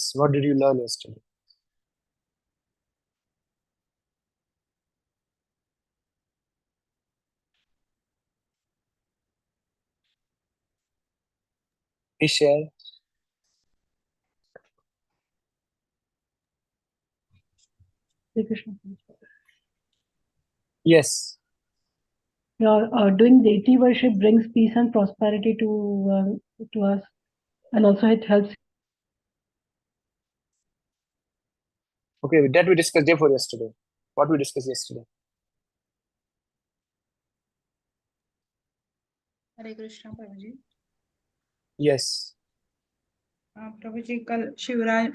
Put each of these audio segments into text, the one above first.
Yes. What did you learn yesterday? Please share. Hare Krishna. Yes. Doing deity worship brings peace and prosperity to us, and also it helps. Okay, that we discussed day before yesterday. What we discussed yesterday? Hare Krishna Prabhu ji. Yes. प्रभु जी कल शिवराज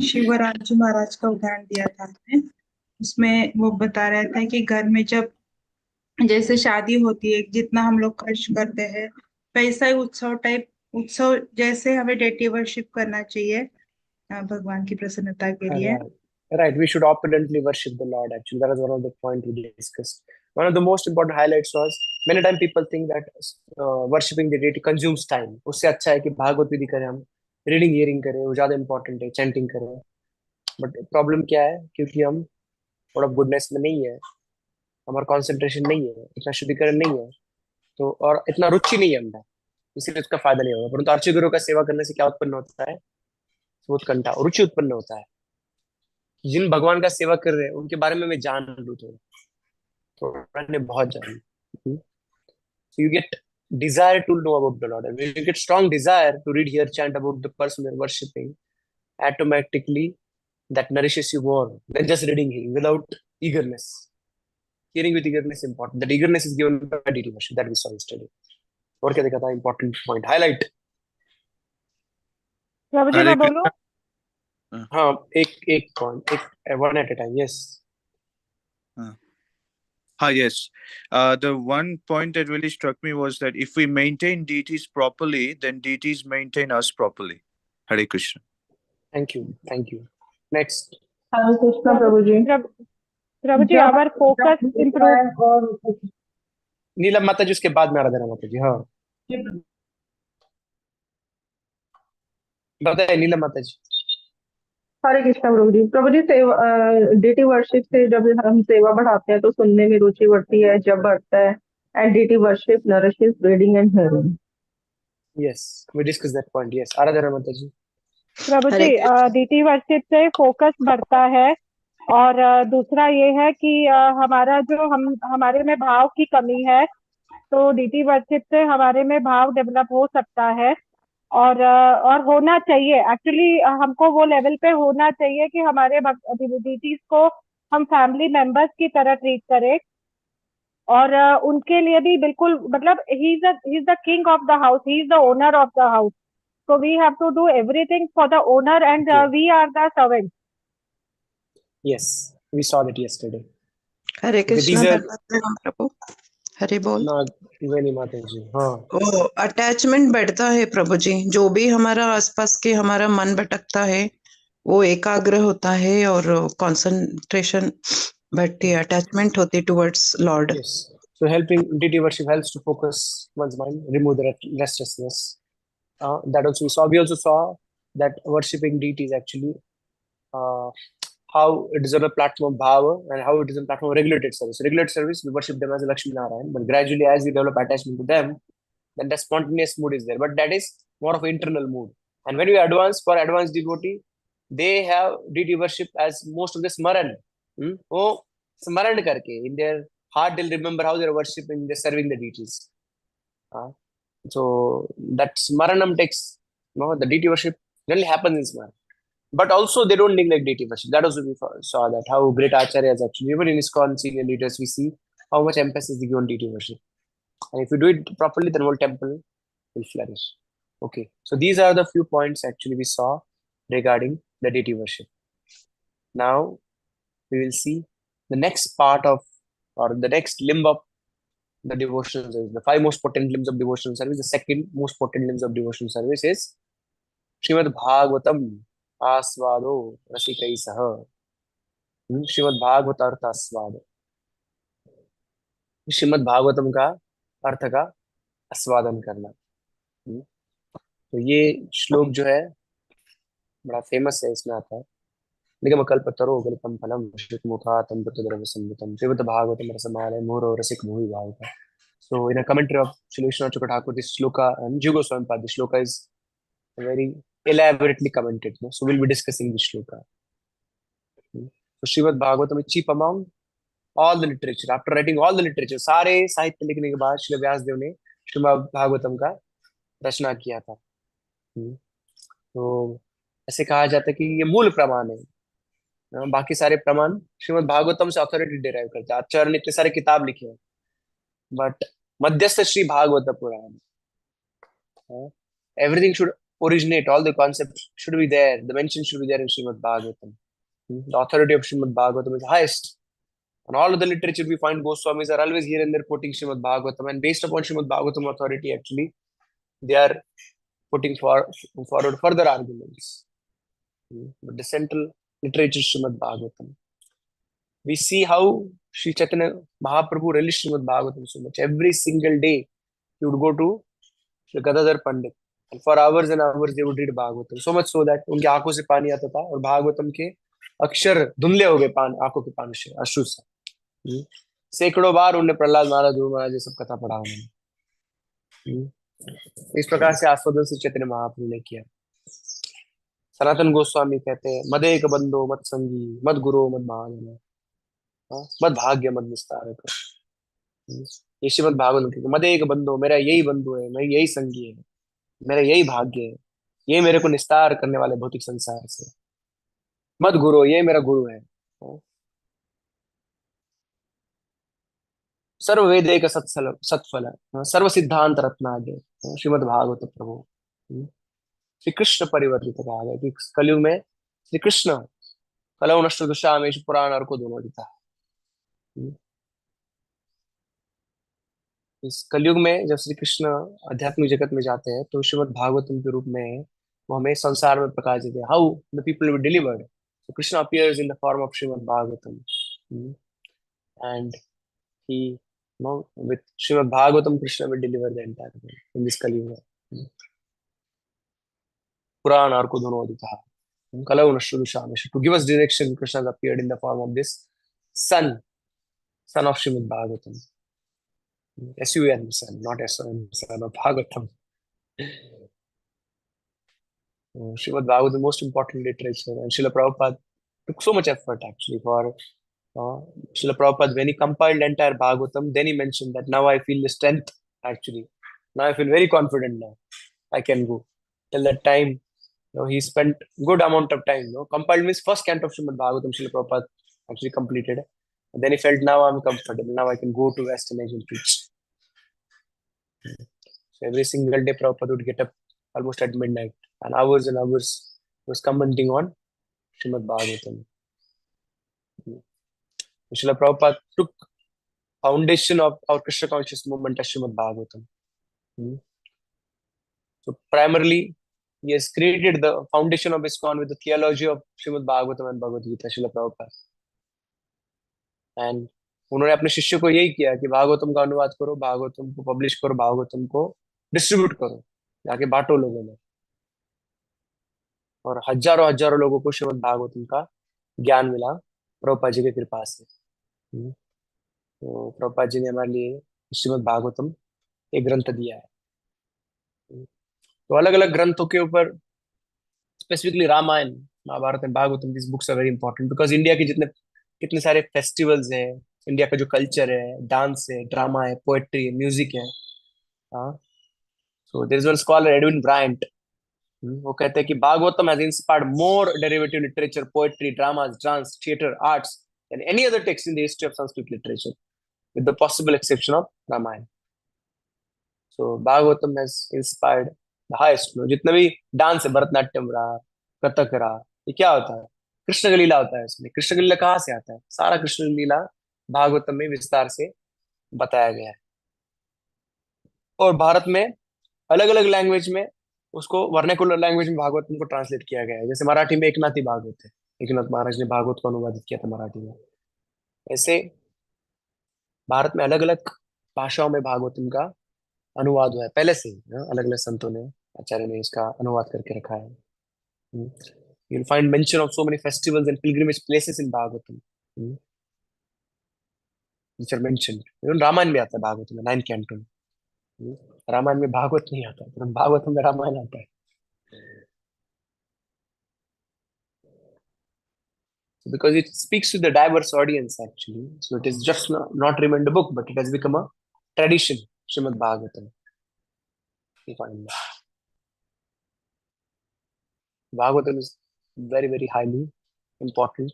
जी महाराज का उदाहरण दिया था आपने। उसमें वो बता रहे थे कि घर में जब जैसे शादी होती है, जितना हम लोग खर्च करते हैं पैसा ही उत्सव जैसे हमें डेटी वर्शिप करना चाहिए भगवान की प्रसन्नता के लिए। Right, we should opulently worship the Lord. Actually, that was one of the points we discussed. One of the most important highlights was many times people think that worshipping the deity consumes time. उससे अच्छा है कि भागवत विधि करें, हम reading hearing करें, वो ज्यादा important है, चैंटिंग करें. बट प्रॉब्लम क्या है? क्योंकि हम थोड़ा गुडनेस में नहीं है, हमारा कंसंट्रेशन नहीं है, इतना शुद्धिकरण नहीं है, तो और इतना रुचि नहीं है हमारा, इसलिए उसका फायदा नहीं होगा. परंतु अर्ची गुरु का सेवा करने से क्या उत्पन्न होता है? उत्कंठा, रुचि उत्पन्न होता है. जिन भगवान का सेवा कर रहे हैं उनके बारे में मैं जान लूं तो मैंने बहुत जान लूं. So you get desire to know about the Lord. And when you get strong desire to read here, chant about the person you're worshipping, automatically that nourishes you more than just reading him without eagerness. Hearing with eagerness is important. That eagerness is given by deity worship that we saw yesterday. और क्या देखा था? Important point. Highlight. प्रभु जी मैं बोलूं? हाँ, एक point, one at a time. Yes. Yes. The one point that really struck me was that if we maintain deities properly, then deities maintain us properly. Hare Krishna. Thank you. Next. Hare Krishna Prabhu ji. Prabhu ji our focus improve. नीलम माता जी उसके बाद में आराधना माता जी. हाँ, बताइए नीलम माता जी. हरे कृष्णा प्रभु जी सेवा deity worship से जब हम सेवा बढ़ाते हैं तो सुनने में रुचि बढ़ती है, जब बढ़ता है, and deity worship nourishes reading and hearing. Yes, we discussed that point. Yes, आराधना माता जी. प्रभु जी डीटी वर्शिप से फोकस बढ़ता है, और दूसरा ये है कि हमारा जो हमारे में भाव की कमी है, तो डीटी वर्शिप से हमारे में भाव डेवलप हो सकता है, और होना चाहिए. एक्चुअली हमको वो लेवल पे होना चाहिए कि हमारे डीटीज को हम फैमिली मेंबर्स की तरह ट्रीट करें, और उनके लिए भी बिल्कुल मतलब he is the king of the house, he is the owner of the house, so we have to do everything for the owner, and we are the servants. Yes, we saw that yesterday. हरे कृष्णा प्रभु. हरे बोल. माता जी. हाँ, attachment बढ़ता है प्रभु जी. जो भी हमारा आसपास के हमारा मन भटकता है वो एकाग्र होता है और कंसंट्रेशन बढ़ती है, अटैचमेंट होती है towards Lord. yes. So helping deity worship helps to focus one's mind, remove the restlessness. That also we saw. We also saw that worshipping deities actually how it is on a platform of bhava and how it is on a platform of regulated service. Regulated service, we worship them as a Lakshmi Narayan, but gradually as we develop attachment to them, then the spontaneous mood is there. But that is more of an internal mood. And when we advance for advanced devotee, they have deity worship as most of the smaran. Oh, smaran karke in their heart they'll remember how they're worshipping, they're serving the deities. So that smaranam takes, the deity worship really happens in smaran. But also they don't neglect deity worship. That also we saw that how great acharyas actually, even in ISKCON senior leaders, we see how much emphasis they give on deity worship. And if you do it properly, then whole temple will flourish. Okay, so these are the few points actually we saw regarding the deity worship. Now we will see the next part of, or the next limb of the devotional service. The 5 most potent limbs of devotional service. The second most potent limbs of devotional service is Çrémad-Bhägavatam आस्वादो रसिकै सह. श्रीमद्-भागवतार्थास्वाद. श्रीमद्-भागवतम का अर्थ का आस्वादन करना. तो ये श्लोक जो है बड़ा फेमस है, इसमें आता है निगमा-kalpa-taror-galitaàm phalam shrik-mukhatam buddha-drava-samyutam Çrémad-Bhägavatam rasamaale muhur rasik bhuvi bhagavata. So in a commentary of Sri Vishwanath Chakravarti, this shloka and Jiva Goswami Pad, this shloka is very elaborately commented. No? So we'll be discussing this shloka. So Śrīmad-Bhāgavatam is chief among all the literature. After writing all the literature, सारे साहित्य लिखने के बाद श्री व्यासदेव ने श्रीमद्-भागवतम का रचना किया था. तो ऐसे कहा जाता है कि ये मूल प्रमाण है. बाकी सारे प्रमाण श्रीमद्-भागवतम से अथॉरिटी डिराइव करते हैं. आचार्य ने इतने सारे किताब लिखे हैं, बट मध्यस्थ श्री भागवत पुराण, everything should originate, all the concepts should be there, the mention should be there in Śrīmad-Bhāgavatam. The authority of Śrīmad-Bhāgavatam is highest. And all of the literature we find Goswamis are always here and there quoting Śrīmad-Bhāgavatam, and based upon Śrīmad-Bhāgavatam authority, actually, they are putting forward further arguments. But the central literature is Śrīmad-Bhāgavatam. We see how Sri Chaitanya Mahaprabhu relished Śrīmad-Bhāgavatam so much. Every single day, he would go to Sri Gadadhar Pandit, and for hours and hours they would read Bhagavatam. So much so that उनकी आंखों से पानी आता था, और भागवतम के अक्षर धुंधले हो गए आंखों के पानी से, अश्रु से. सैकड़ों बार उन्होंने प्रहलाद महाराज, ध्रुव महाराज, ये सब कथा पढ़ा उन्होंने. इस प्रकार से आस्वादन से चैतन्य महाप्रभु ने किया. सनातन गोस्वामी कहते हैं, मदेक बंधो मत संगी मत गुरो मत महाजन मत भाग्य मत विस्तार. ये श्रीमद्-भागवतम के मदेक बंधो, मेरा यही बंधु है, मेरा यही संगी है, मेरा यही भाग्य है, ये मेरे को निस्तार करने वाले भौतिक संसार से. मत गुरु, ये मेरा गुरु है. सर्व वेद एक सत्फल सर्व सिद्धांत रत्नादि श्रीमद्-भागवत प्रभु. श्री कृष्ण परिवर्तित कहा गया कि कलयुग में श्री कृष्ण कलौ नष्ट दुष्यामेषु पुराण अर्को दोनों दिता. इस कलयुग में जब श्री कृष्ण आध्यात्मिक जगत में जाते हैं, तो श्रीमद्-भागवतम के रूप में वो हमें संसार में प्रकाश देते हैं. How the people will delivered. So Krishna appears in the form of Śrīmad-Bhāgavatam, and he, with Śrīmad-Bhāgavatam, Krishna will deliver the entire world in this Kali Yuga. Purana arko dono adita, kalau nashrudushamisha. To give us direction, Krishna has appeared in the form of this son of Śrīmad-Bhāgavatam. S-U-N, son, not S-O-N, son of Bhagavatam. Śrīmad-Bhāgavatam is the most important literature, and Srila Prabhupada took so much effort actually for Srila Prabhupada. When he compiled entire Bhagavatam, then he mentioned that now I feel the strength actually. Now I feel very confident now. I can go. Till that time, he spent good amount of time. Compiled means first canto of Śrīmad-Bhāgavatam, Srila Prabhupada actually completed. And then he felt, now I'm comfortable. Now I can go to Western Asia and preach. So every single day, Prabhupada would get up almost at midnight, and hours was commenting on Śrīmad-Bhāgavatam. Srila Prabhupada took foundation of our Krishna conscious movement as Śrīmad-Bhāgavatam. So primarily, he has created the foundation of ISKCON with the theology of Śrīmad-Bhāgavatam and Bhagavad-gétä, Srila Prabhupada. And उन्होंने अपने शिष्य को यही किया कि भागवतम का अनुवाद करो, भागवतम को पब्लिश करो, भागवतम को डिस्ट्रीब्यूट करो, जाके बांटो लोगों में. और हजारों लोगों को श्रीमद्-भागवतम का ज्ञान मिला प्रभुपाद जी की कृपा से. तो प्रभुपाद जी ने हमारे लिए श्रीमद्-भागवतम एक ग्रंथ दिया है. तो अलग अलग ग्रंथों के ऊपर, specifically Ramayana, Mahabharata and Bhagavatam, this books are very important because India के कितने सारे फेस्टिवल्स हैं, इंडिया का जो कल्चर है, डांस है, ड्रामा है, पोएट्री है, म्यूजिक है. So there is one scholar Edwin Bryant, वो कहते हैं कि Bhagavatam has inspired more derivative literature, poetry, dramas, dance, theatre, arts than any other text in the history of Sanskrit literature, with the possible exception of Ramayana. So Bhagavatam has inspired the highest. जितना भी dance है, भरतनाट्यम रहा, कथक रहा, ये क्या होता है? कृष्ण लीला होता है. इसमें कृष्ण लीला कहाँ से आता है? सारा कृष्ण लीला भागवतम में विस्तार से बताया गया है. और भारत में अलग अलग लैंग्वेज में उसको वर्नाकुलर लैंग्वेज में भागवतम को ट्रांसलेट किया गया है. जैसे मराठी में एकनाथी भागवत है, एकनाथ महाराज ने भागवत को अनुवादित किया था मराठी में. ऐसे भारत में अलग अलग भाषाओं में भागवतम का अनुवाद हुआ है पहले से ही. अलग अलग संतों ने, आचार्य ने इसका अनुवाद करके रखा है. You'll find mention of so many festivals and pilgrimage places in Bhagavatam, which are mentioned. Even Ramayana में आता है भागवत में 9 canto में. रामायण में भागवत नहीं आता, पर भागवत में रामायण आता है. Because it speaks to the diverse audience actually, so it is just not remained a book, but it has become a tradition. Shrimad-Bhägavatam. You find that. Bhagavatam is very, very highly important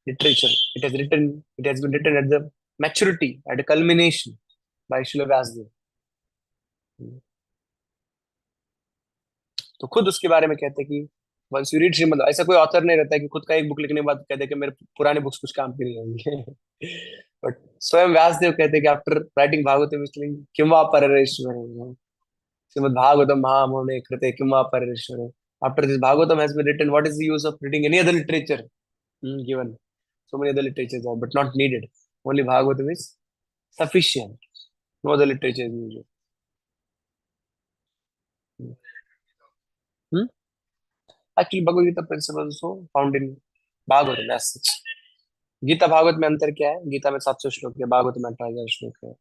literature. It has been written at the maturity, at a culmination by Srila Vyasdev. तो खुद उसके बारे में कहते हैं कि once you read Shrimad, ऐसा कोई ऑथर नहीं रहता है कि खुद का एक बुक लिखने के बाद कहते हैं कि मेरे पुराने बुक्स कुछ काम के नहीं होंगे. बट स्वयं व्यासदेव कहते हैं कि आफ्टर राइटिंग भागवतम किं वा पररेश्वरे, श्रीमद् भागवतम महामुने कृते किं वा पररेश्वरे. After this Bhagavatam has been written, what is the use of reading any other literature? Given so many other literatures are, but not needed. Only Bhagavatam is sufficient. No other literature is needed. Actually, Bhagavad-gétä principles also found in Bhagavatam as such. Gita Bhagavat में अंतर क्या है? गीता में 700 श्लोक है, भागवत में 18,000 श्लोक है.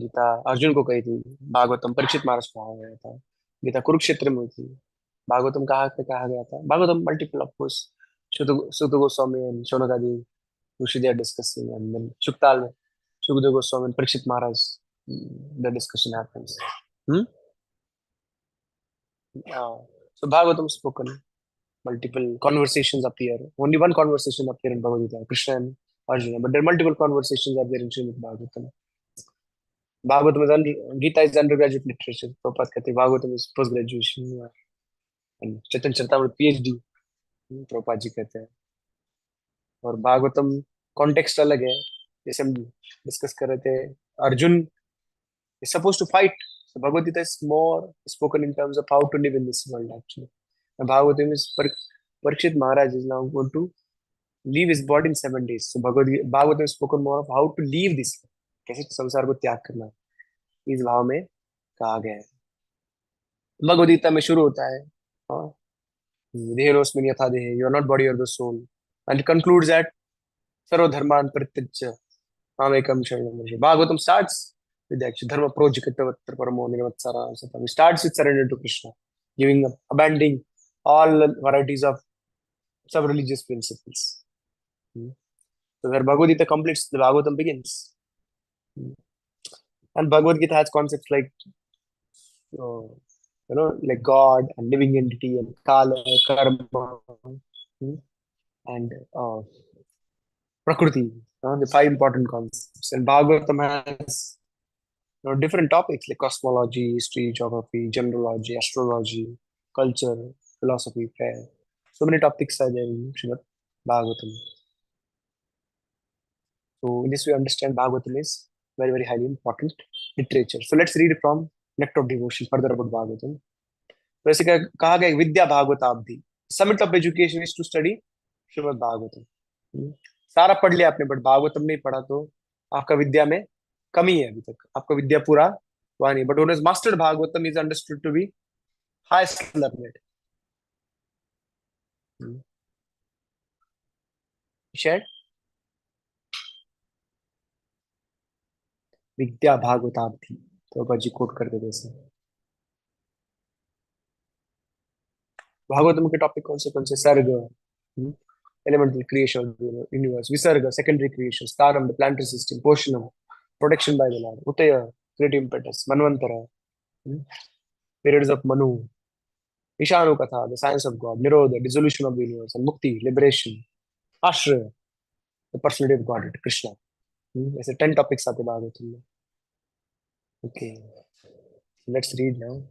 गीता अर्जुन को कही थी, भागवतम परीक्षित महाराज को कहा गया था. गीता कुरुक्षेत्र में हुई थी. भागवतम कहाँ पे कहा गया था? Bhagavatam multiple of course. Çukadeva Gosvämé and Shonagadi, Rishi they are discussing, and then Chuktal में Çukadeva Gosvämé and Parikshit Maharaj, the discussion happens. So Bhagavatam spoken, multiple conversations appear. Only one conversation appear in Bhagavad-gétä, Krishna and Arjuna, but there are multiple conversations are there in Srimad Bhagavatam. Bhagavatam is Gita is undergraduate literature. Prabhupada कहते हैं Bhagavatam is post graduation. And Chaitanya Charitamrita PhD, Prabhupada जी कहते हैं. और Bhagavatam context अलग है. जैसे हम discuss कर रहे थे, Arjun is supposed to fight. So Bhagavad-gétä is more spoken in terms of how to live in this world actually. And Bhagavatam is Parikshit Maharaj is now going to leave his body in 7 days. So Bhagavatam is spoken more of how to leave this world. कैसे संसार को त्याग करना, इस भाव में कहा गया है. Bhagavad-gétä में शुरू होता है देहेनोऽस्मिन् यथा देहे, you are not body or the soul, and it concludes at सर्व धर्मान् परित्यज्य मामेकं शरणं Vraj. Bhagavatam starts with the action dharma projikatavatra paramo nirvatsara satam. It starts with surrender to Krishna, giving up, abandoning all varieties of sub-religious principles. So where Bhagavad-gétä completes, the Bhagavatam begins. And Bhagavad-gétä has concepts like like God and living entity and kala, karma, and prakriti, the 5 important concepts. And Bhagavatam has different topics like cosmology, history, geography, generalogy, astrology, culture, philosophy, prayer. So many topics are there in Srimad Bhagavatam. So in this we understand Bhagavatam is very, very highly important literature. So let's read from Nectar of Devotion further about Bhagavatam. वैसे कहा गया विद्या भागवताब्धि, summit of education is to study Shrimad Bhagavatam. सारा पढ़ लिया आपने, but Bhagavatam नहीं पढ़ा तो आपका विद्या में कमी है. अभी तक आपका विद्या पूरा हुआ नहीं. But one mastered Bhagavatam is understood to be highest learned. शेयर विद्या भागवताब्धि तो बाजी कोट कर देते हैं. भागवतम के टॉपिक कौन से? सर्ग, elemental creation of the universe, visarga, secondary creation, staram, the planetary system, poshanam, protection by the Lord, utaya, creative impetus, manvantara, periods of manu, ishanu katha, the science of God, nirodha, dissolution of the universe, and mukti, liberation, ashraya, the personality of God, Krishna. There's 10 topics aate Bhagavatam. Okay, let's read now.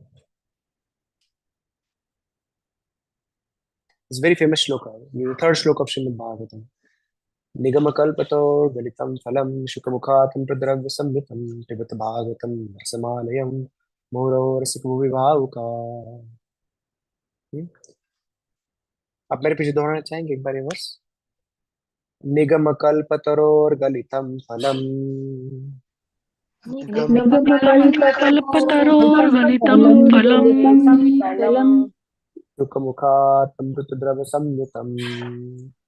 It's very famous shloka, the third shloka of Shrimad Bhagavatam. Nigama-kalpa-taror-galitaà phalam çuka-mukhäd pradravya-samhitam pibata bhagavatam rasamanayam muhur rasikä bhuvi bhävukäù. आप मेरे पीछे दोहराना चाहेंगे एक बार ये verse? निगम-kalpa-taror-galitaà phalam निगम-kalpa-taror-galitaà phalam çuka-mukhäd amrita-drava-samyutam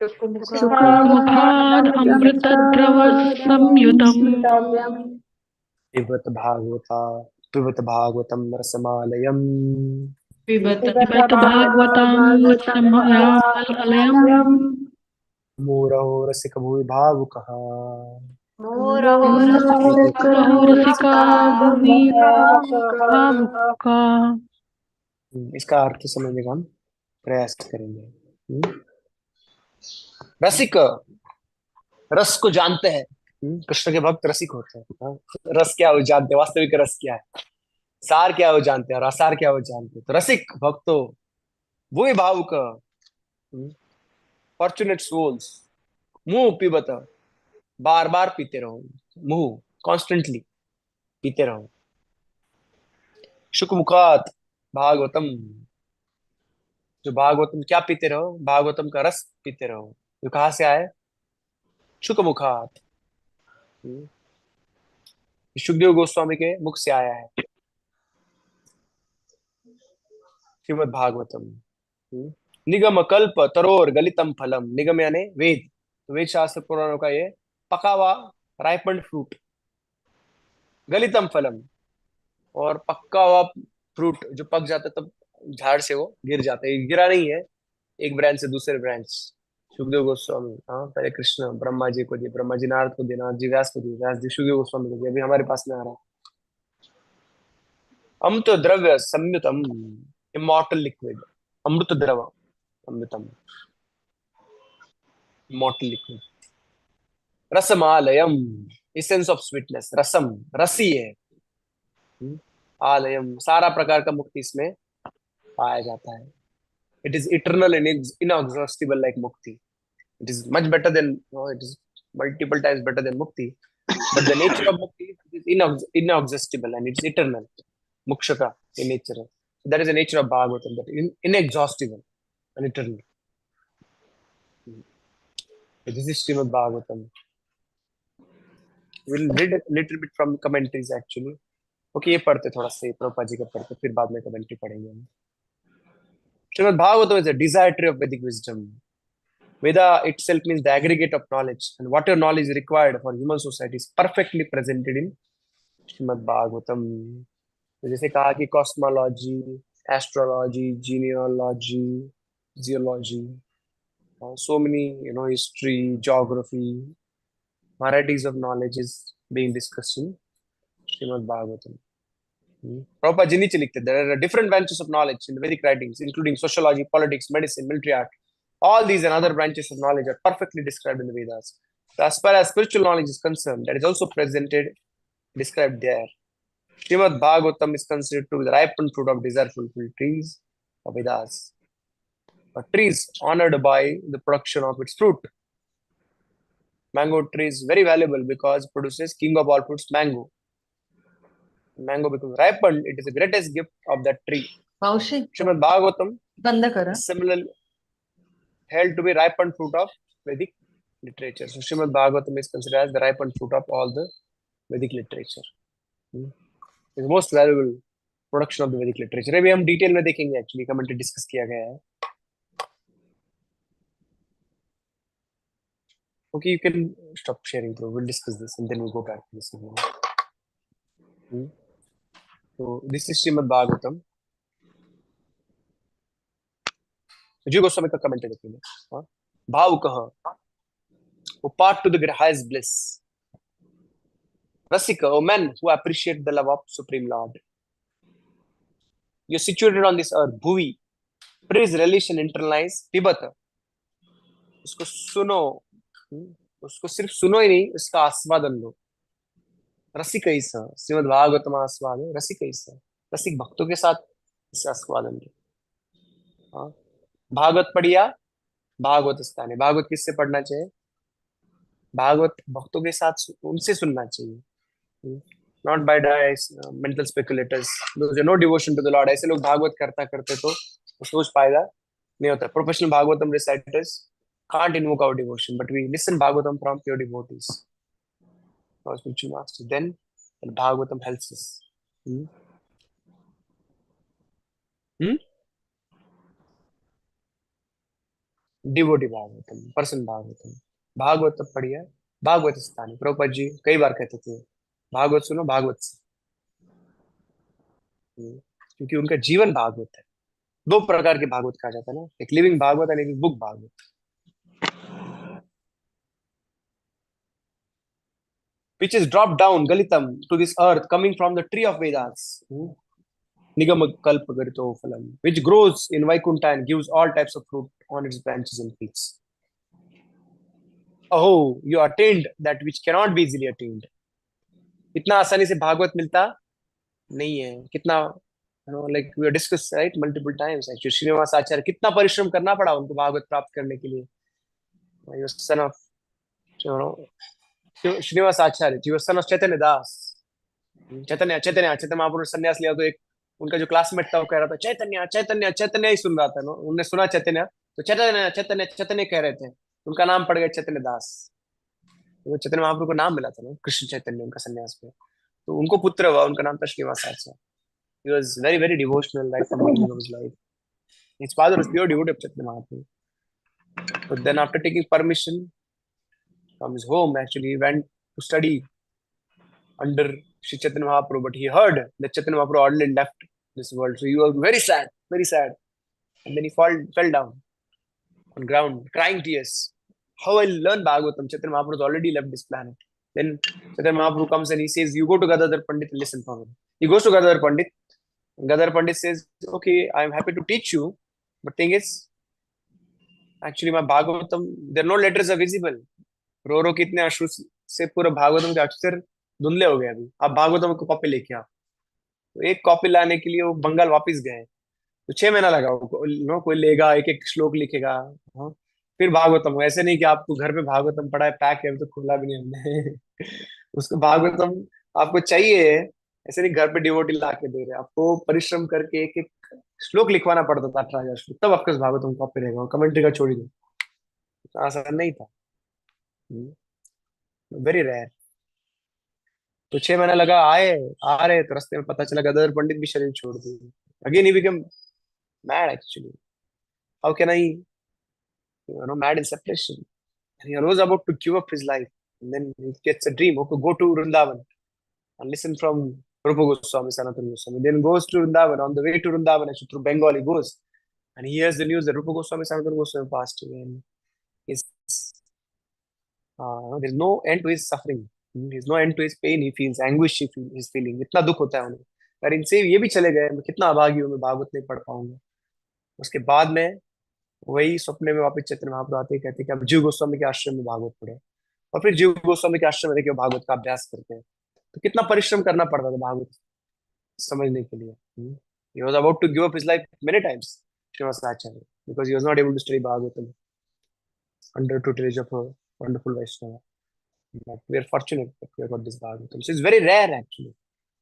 Çukumukhād amrita-drava-saàyutam pibata-bhāgavatam rasamalaya pibata bhagavatam rasamayam muhur rasikä bhuvi bhävukäù muhur rasikä bhuvi bhävukäù. इसका अर्थ समझने का हम प्रयास करेंगे। रसिक रस को जानते हैं। कृष्ण के भक्त रसिक होते हैं। हाँ? रस क्या वो जानते हैं, वास्तविक रस क्या है, सार क्या वो जानते हैं और असार क्या वो जानते हैं। तो रसिक भक्तो वो ही भावुक फॉर्चुनेट सोल्स मुंह पीबत बार बार पीते रहो, मुंह कॉन्स्टेंटली पीते रहो। शुकमुखात भागवतम, जो भागवतम क्या पीते रहो, भागवतम का रस पीते रहो। जो कहाँ से आए, शुकमुखात, सुखदेव गोस्वामी के मुख से आया है। श्रीमद्-भागवतम निगम-कल्प-तरोर-गलितम फलम। निगम यानी वेद, तो वेद शास्त्र पुराणों का ये पका हुआ राइपन्ड फ्रूट, गलितम फलम और पक्का हुआ फ्रूट जो पक जाता तब झाड़ से वो गिर जाता है। गिरा नहीं है एक ब्रांच से दूसरे ब्रांच। सुखदेव गोस्वामी, हाँ, पहले कृष्ण ब्रह्मा जी को दिए, ब्रह्मा जी नारद को दिए, नारद जी व्यास को दिए, व्यास जी सुखदेव गोस्वामी को दिए, अभी हमारे पास में आ रहा है। अमृत-द्रव्य संयुतम, इमॉर्टल लिक्विड, अमृत द्रव अमृतम, इमॉर्टल लिक्विड। रसमालयम, एसेंस ऑफ स्वीटनेस, रसम रसी है। आलयम, सारा प्रकार का मुक्ति इसमें पाया जाता है। It is eternal and inexhaustible like mukti. It is much better than, it is multiple times better than mukti, but the nature of mukti is inexhaustible and it's eternal. Mukshaka in nature, that is the nature of Bhagavatam, that inexhaustible and eternal. This is Śrīmad-Bhāgavatam. We'll read a little bit from commentaries actually. Okay, ये पढ़ते थोड़ा सा, प्रभुपाद जी का पढ़ते, फिर बाद में commentary पढ़ेंगे हम। Śrīmad-Bhāgavatam is a desire tree of Vedic wisdom. Veda itself means the aggregate of knowledge, and whatever knowledge is required for human society is perfectly presented in Śrīmad-Bhāgavatam. तो जैसे कहा कि cosmology, astrology, genealogy, geology, so many, history, geography, varieties of knowledge is being discussed in Śrīmad-Bhāgavatam. Prabhupada ji नीचे लिखते, there are different branches of knowledge in the Vedic writings, including sociology, politics, medicine, military art. All these and other branches of knowledge are perfectly described in the Vedas. So as far as spiritual knowledge is concerned, that is also described there. Śrīmad-Bhāgavatam is considered to be the ripened fruit of desire-fulfilled trees of Vedas. A tree is honored by the production of its fruit. Mango tree is very valuable because it produces king of all fruits, mango. Mango becomes ripened, it is the greatest gift of that tree. Śrīmad-Bhāgavatam is similarly held to be ripened fruit of Vedic literature. So Śrīmad-Bhāgavatam is considered as the ripened fruit of all the Vedic literature. It's the most valuable production of the Vedic literature. अभी हम detail में देखेंगे, actually comment discuss किया गया है. Okay, you can stop sharing, bro. We'll discuss this and then we'll go back to this again. So this is Śrīmad-Bhāgavatam. जी गोस्वामी का comment देखेंगे. भावुकः, who part to the highest bliss. Rasika, O men who appreciate the love of Supreme Lord. You're situated on this earth, bhuvi. Praise, relish and internalize pibata. उसको सुनो, उसको सिर्फ सुनो ही नहीं, उसका आस्वादन लो. रसिकैसा, श्रीमद्-भागवतम आस्वाद, रसिकैसा, रसिक भक्तों के साथ इसका आस्वादन लो. भागवत पढ़िया, भागवत स्थाने. भागवत किससे पढ़ना चाहिए? भागवत भक्तों के साथ उनसे सुनना चाहिए. Not by mental speculators. Those no devotion to the Lord. ऐसे लोग भागवत करता करते तो सोच पाएगा नहीं होता. Professional Bhagavatam reciters can't invoke our devotion, but we listen Bhagavatam from pure devotees, our spiritual masters. Then Bhagavatam helps us. Devotee Bhagavatam, person Bhagavatam, Bhagavat पढ़िए, भागवत स्थानी। प्रभुपाद जी कई बार कहते थे भागवत सुनो, भागवत से। क्योंकि उनका जीवन भागवत है। दो प्रकार के भागवत कहा जाता है ना, एक लिविंग भागवत और एक book Bhagavat. Which is dropped down galitam to this earth, coming from the tree of Vedas, nigama-kalpa-taror-galitaà, which grows in Vaikunta and gives all types of fruit on its branches and peaks. Oh, you attained that which cannot be easily attained. इतना आसानी से भागवत मिलता नहीं है। कितना like we have discussed right multiple times actually, Srinivas आचार्य कितना परिश्रम करना पड़ा उनको भागवत प्राप्त करने के लिए। He was son of Srinivas Acharya, he was son of Chaitanya Das. Chaitanya Mahaprabhu संन्यास लिया तो एक उनका जो क्लासमेट था वो कह रहा था चैतन्य चैतन्य चैतन्य ही सुन रहा था ना, उनने सुना चैतन्य तो चैतन्य चैतन्य चैतन्य कह रहे थे, उनका नाम पड़ गया चैतन्य दास। वो चैतन्य महाप्रभु को नाम मिला था ना कृष्ण चैतन्य उनका संन्यास पे, तो उनको पुत्र हुआ, उनका नाम था श्रीनिवास आचार्य। He was very very devotional right from the beginning of his life. His father was pure devotee of Chaitanya Mahaprabhu. But then after taking permission from his home, actually he went to study under Sri Chaitanya Mahaprabhu, but he heard that Chaitanya Mahaprabhu already left this world. So he was very sad, very sad. And then he fell down on ground, crying tears. How I'll learn Bhagavatam? Chaitanya Mahaprabhu has already left this planet. Then Chaitanya Mahaprabhu comes and he says, you go to Gadadhar Pandit and listen from him. He goes to Gadadhar Pandit. Gadadhar Pandit says, okay, I'm happy to teach you, but thing is, actually my Bhagavatam, there are no letters are visible. रो रो कितने अश्रु से पूरा भागवतम के अक्षर धुंधले हो गए। अभी आप भागवतम को कॉपी लेके आओ, तो एक कॉपी लाने के लिए वो बंगाल वापस गए, तो 6 महीना लगा। कोई लेगा, एक एक श्लोक लिखेगा, हाँ, फिर भागवतम। ऐसे नहीं कि आपको घर पे भागवतम पढ़ा है, पैक है, अभी तो खुला भी नहीं हमने उसको भागवतम आपको चाहिए, ऐसे नहीं घर पे डिवोटी ला के दे रहे, आपको परिश्रम करके एक एक श्लोक लिखवाना पड़ता था, 18,000 श्लोक, तब आपके भागवतम कॉपी रहेगा। कमेंट्री का छोड़ दो, आसान नहीं था, वेरी रेयर। तो 6 महीना लगा, आ रहे तो रास्ते में पता चला गदर पंडित भी शरीर छोड़ दिए। Again he become mad actually. How can I mad in separation? And he was about to give up his life, and then he gets a dream, okay, go to Vrindavan and listen from Rupa Goswami, Sanatana Goswami. Then goes to Vrindavan. On the way to Vrindavan, actually through Bengal, he goes and he hears the news that Rupa Goswami, Sanatana Goswami passed away, and there's no end to his suffering. There's no end to his pain. He feels anguish. He's feeling इतना दुख होता है उन्हें, अगर इनसे ये भी चले गए, मैं कितना अभागी हूँ, मैं भागवत नहीं पढ़ पाऊंगा। उसके बाद में वही सपने में वापस चैतन्य महाप्रभु आते कहते कि अब जीव गोस्वामी के आश्रम में भागवत पढ़े, और फिर जीव गोस्वामी के आश्रम में देखिए भागवत का अभ्यास करते हैं। तो कितना परिश्रम करना पड़ता था भागवत समझने के लिए। He was about to give up his life many times, Srinivas Acharya, because he was not able to study Bhagavatam under tutelage of a wonderful Vaishnava. But we are fortunate that we have got this Bhagavatam. So it's very rare actually.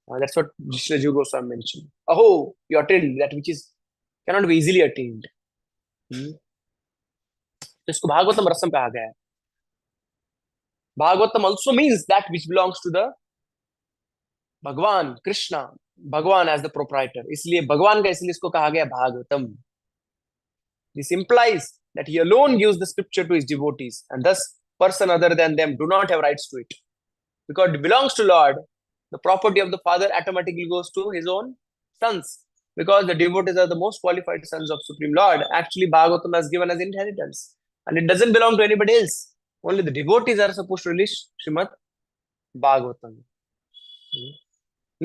That's what Srila Jiva Goswami mentioned. Oh, you attained that which is cannot be easily attained. तो इसको भागवतम रसम कहा गया है। Bhagavatam also means that which belongs to the भगवान कृष्णा, भगवान as the proprietor, इसलिए भगवान का इसलिए इसको कहा गया Bhagavatam. This implies that he alone gives the scripture to his devotees, and thus person other than them do not have rights to it. Because it belongs to Lord, the property of the Father automatically goes to his own sons. Because the devotees are the most qualified sons of Supreme Lord, actually Bhagavatam is given as inheritance. And it doesn't belong to anybody else. Only the devotees are supposed to release Śrīmad-Bhāgavatam.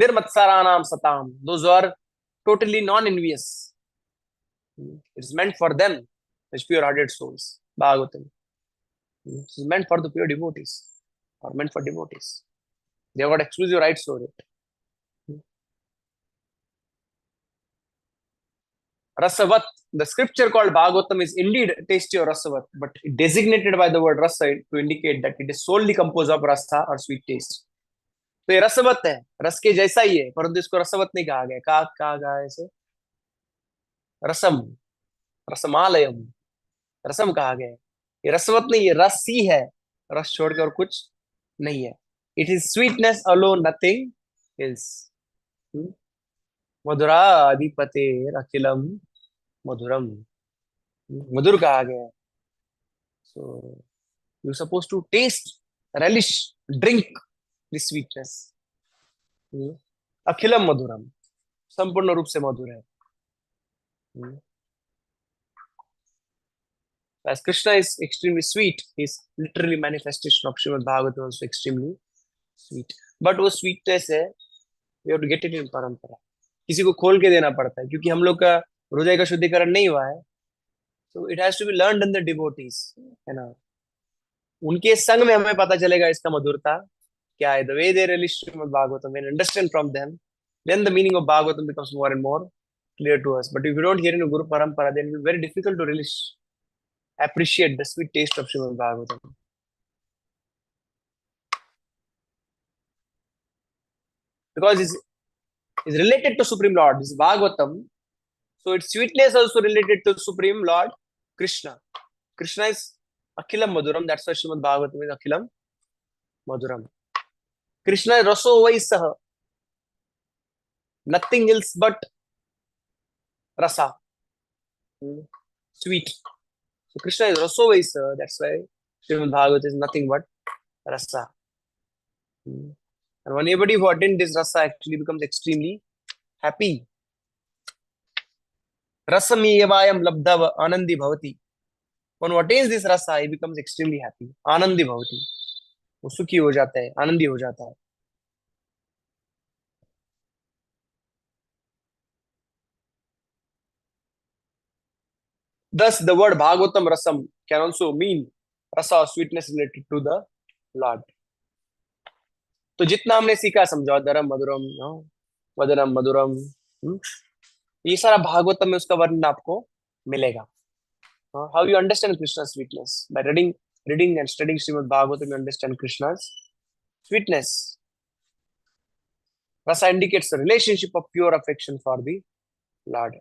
Nirmatsaranam satam. Those who are totally non-envious. It's meant for them, as pure-hearted souls. Bhagavatam. It's meant for the pure devotees, or meant for devotees. They have got exclusive rights over it. Rasavat, the scripture called Bhagavatam is indeed tasty or rasavat, but designated by the word rasa to indicate that it is solely composed of rasa or sweet taste. तो ये रसवत है, रस के जैसा ही है, परंतु इसको रसवत नहीं कहा गया। कहा गया ऐसे रसम, रसमालयम, रसम कहा गया। ये रसवत नहीं है, रस ही है, रस छोड़ के और कुछ नहीं है। It is sweetness alone, nothing else. मधुराधिपतेर अखिलम मधुरम, मधुर कहा गया। So you're supposed to taste, relish, drink the sweetness. Akhilam madhuram, संपूर्ण रूप से मधुर है. As Krishna is extremely sweet, his literally manifestation of Çrémad-Bhägavatam is extremely sweet. But वो sweetness है, we have to get it in परंपरा. किसी को खोल के देना पड़ता है, क्योंकि हम लोग का हृदय का शुद्धिकरण नहीं हुआ है. So it has to be learned in the devotees, है ना. उनके संग में हमें पता चलेगा इसका मधुरता क्या है. The way they relish Çrémad-Bhägavatam, when understand from them, then the meaning of Bhagavatam becomes more and more clear to us. But if you don't hear in a Guru Parampara, then it will be very difficult to relish, appreciate the sweet taste of Çrémad-Bhägavatam. Because it's related to Supreme Lord. This is Bhagavatam. So its sweetness also related to Supreme Lord Krishna. Krishna is Akhilam Madhuram. That's why Çrémad-Bhägavatam is Akhilam Madhuram. Krishna is Raso Vaisaha. Nothing else but rasa. Sweet. So Krishna is Raso Vaisaha. That's why Çrémad-Bhägavatam is nothing but rasa. And when anybody who attends this rasa actually becomes extremely happy. Rasamiyavayam labdhava anandi bhavati. When who attains this rasa, he becomes extremely happy. Anandi bhavati. वो सुखी हो जाता है, आनंदी हो जाता है. Thus, the word Bhagavatam rasam can also mean rasa, sweetness related to the Lord. तो जितना हमने सीखा समझा, धर्म मधुरम, वदनम मधुरम, ये सारा भागवतम में उसका वर्णन आपको मिलेगा. How you understand Krishna's sweetness? By reading and studying Çrémad-Bhägavatam, you understand Krishna's sweetness. Rasa indicates the relationship of pure affection for the Lord.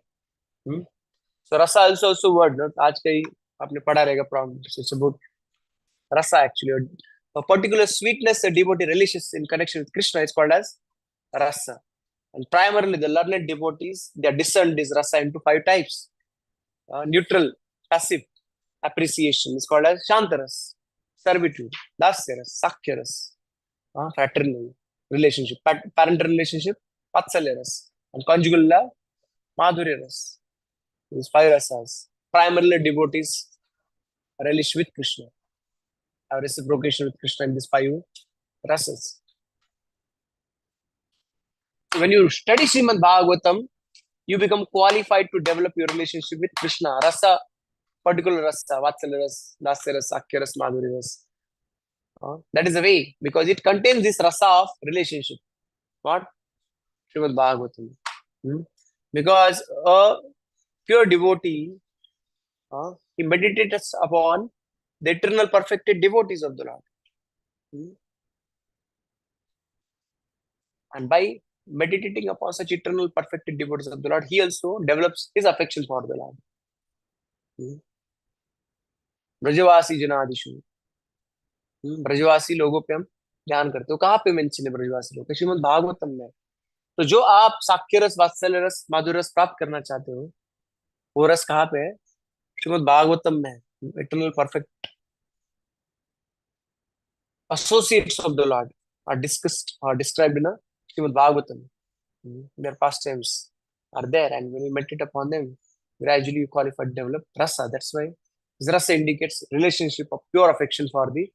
So rasa also word. आज कहीं आपने पढ़ा रहेगा problem. It's about rasa actually. A particular sweetness a devotee relishes in connection with Krishna is called as rasa. And primarily the learned devotees, they are discerned this rasa into 5 types. Neutral, passive appreciation is called as shantaras, servitude, dasyaras, sakyaras, fraternal relationship, parental relationship, vatsalyaras, and conjugal love, madhuryaras. These 5 rasas. Primarily devotees relish with Krishna, have reciprocation with Krishna in these 5 rasas. When you study Çrémad-Bhägavatam, you become qualified to develop your relationship with Krishna. Rasa, particular rasa, vatsalyaras, dasyaras, sakyaras, madhuryaras. That is the way, because it contains this rasa of relationship. What? Çrémad-Bhägavatam. Because a pure devotee, he meditates upon the eternal perfected devotees of the Lord. And by meditating upon such eternal perfected devotees of the Lord, he also develops his affection for the Lord. ब्रजवासी जनादिषु, ब्रजवासी लोगों पे हम ध्यान करते हो. कहाँ पे mention है ब्रजवासी लोग? Çrémad-Bhägavatam में. तो जो आप साक्य रस, वात्सल्य रस, माधुर्य रस प्राप्त करना चाहते हो, वो रस कहाँ पे है? Çrémad-Bhägavatam में. Eternal perfect associates of the Lord are discussed or described in a Çrémad-Bhägavatam. Their pastimes are there, and when you meditate upon them, gradually you qualify to develop rasa. That's why this rasa indicates relationship of pure affection for the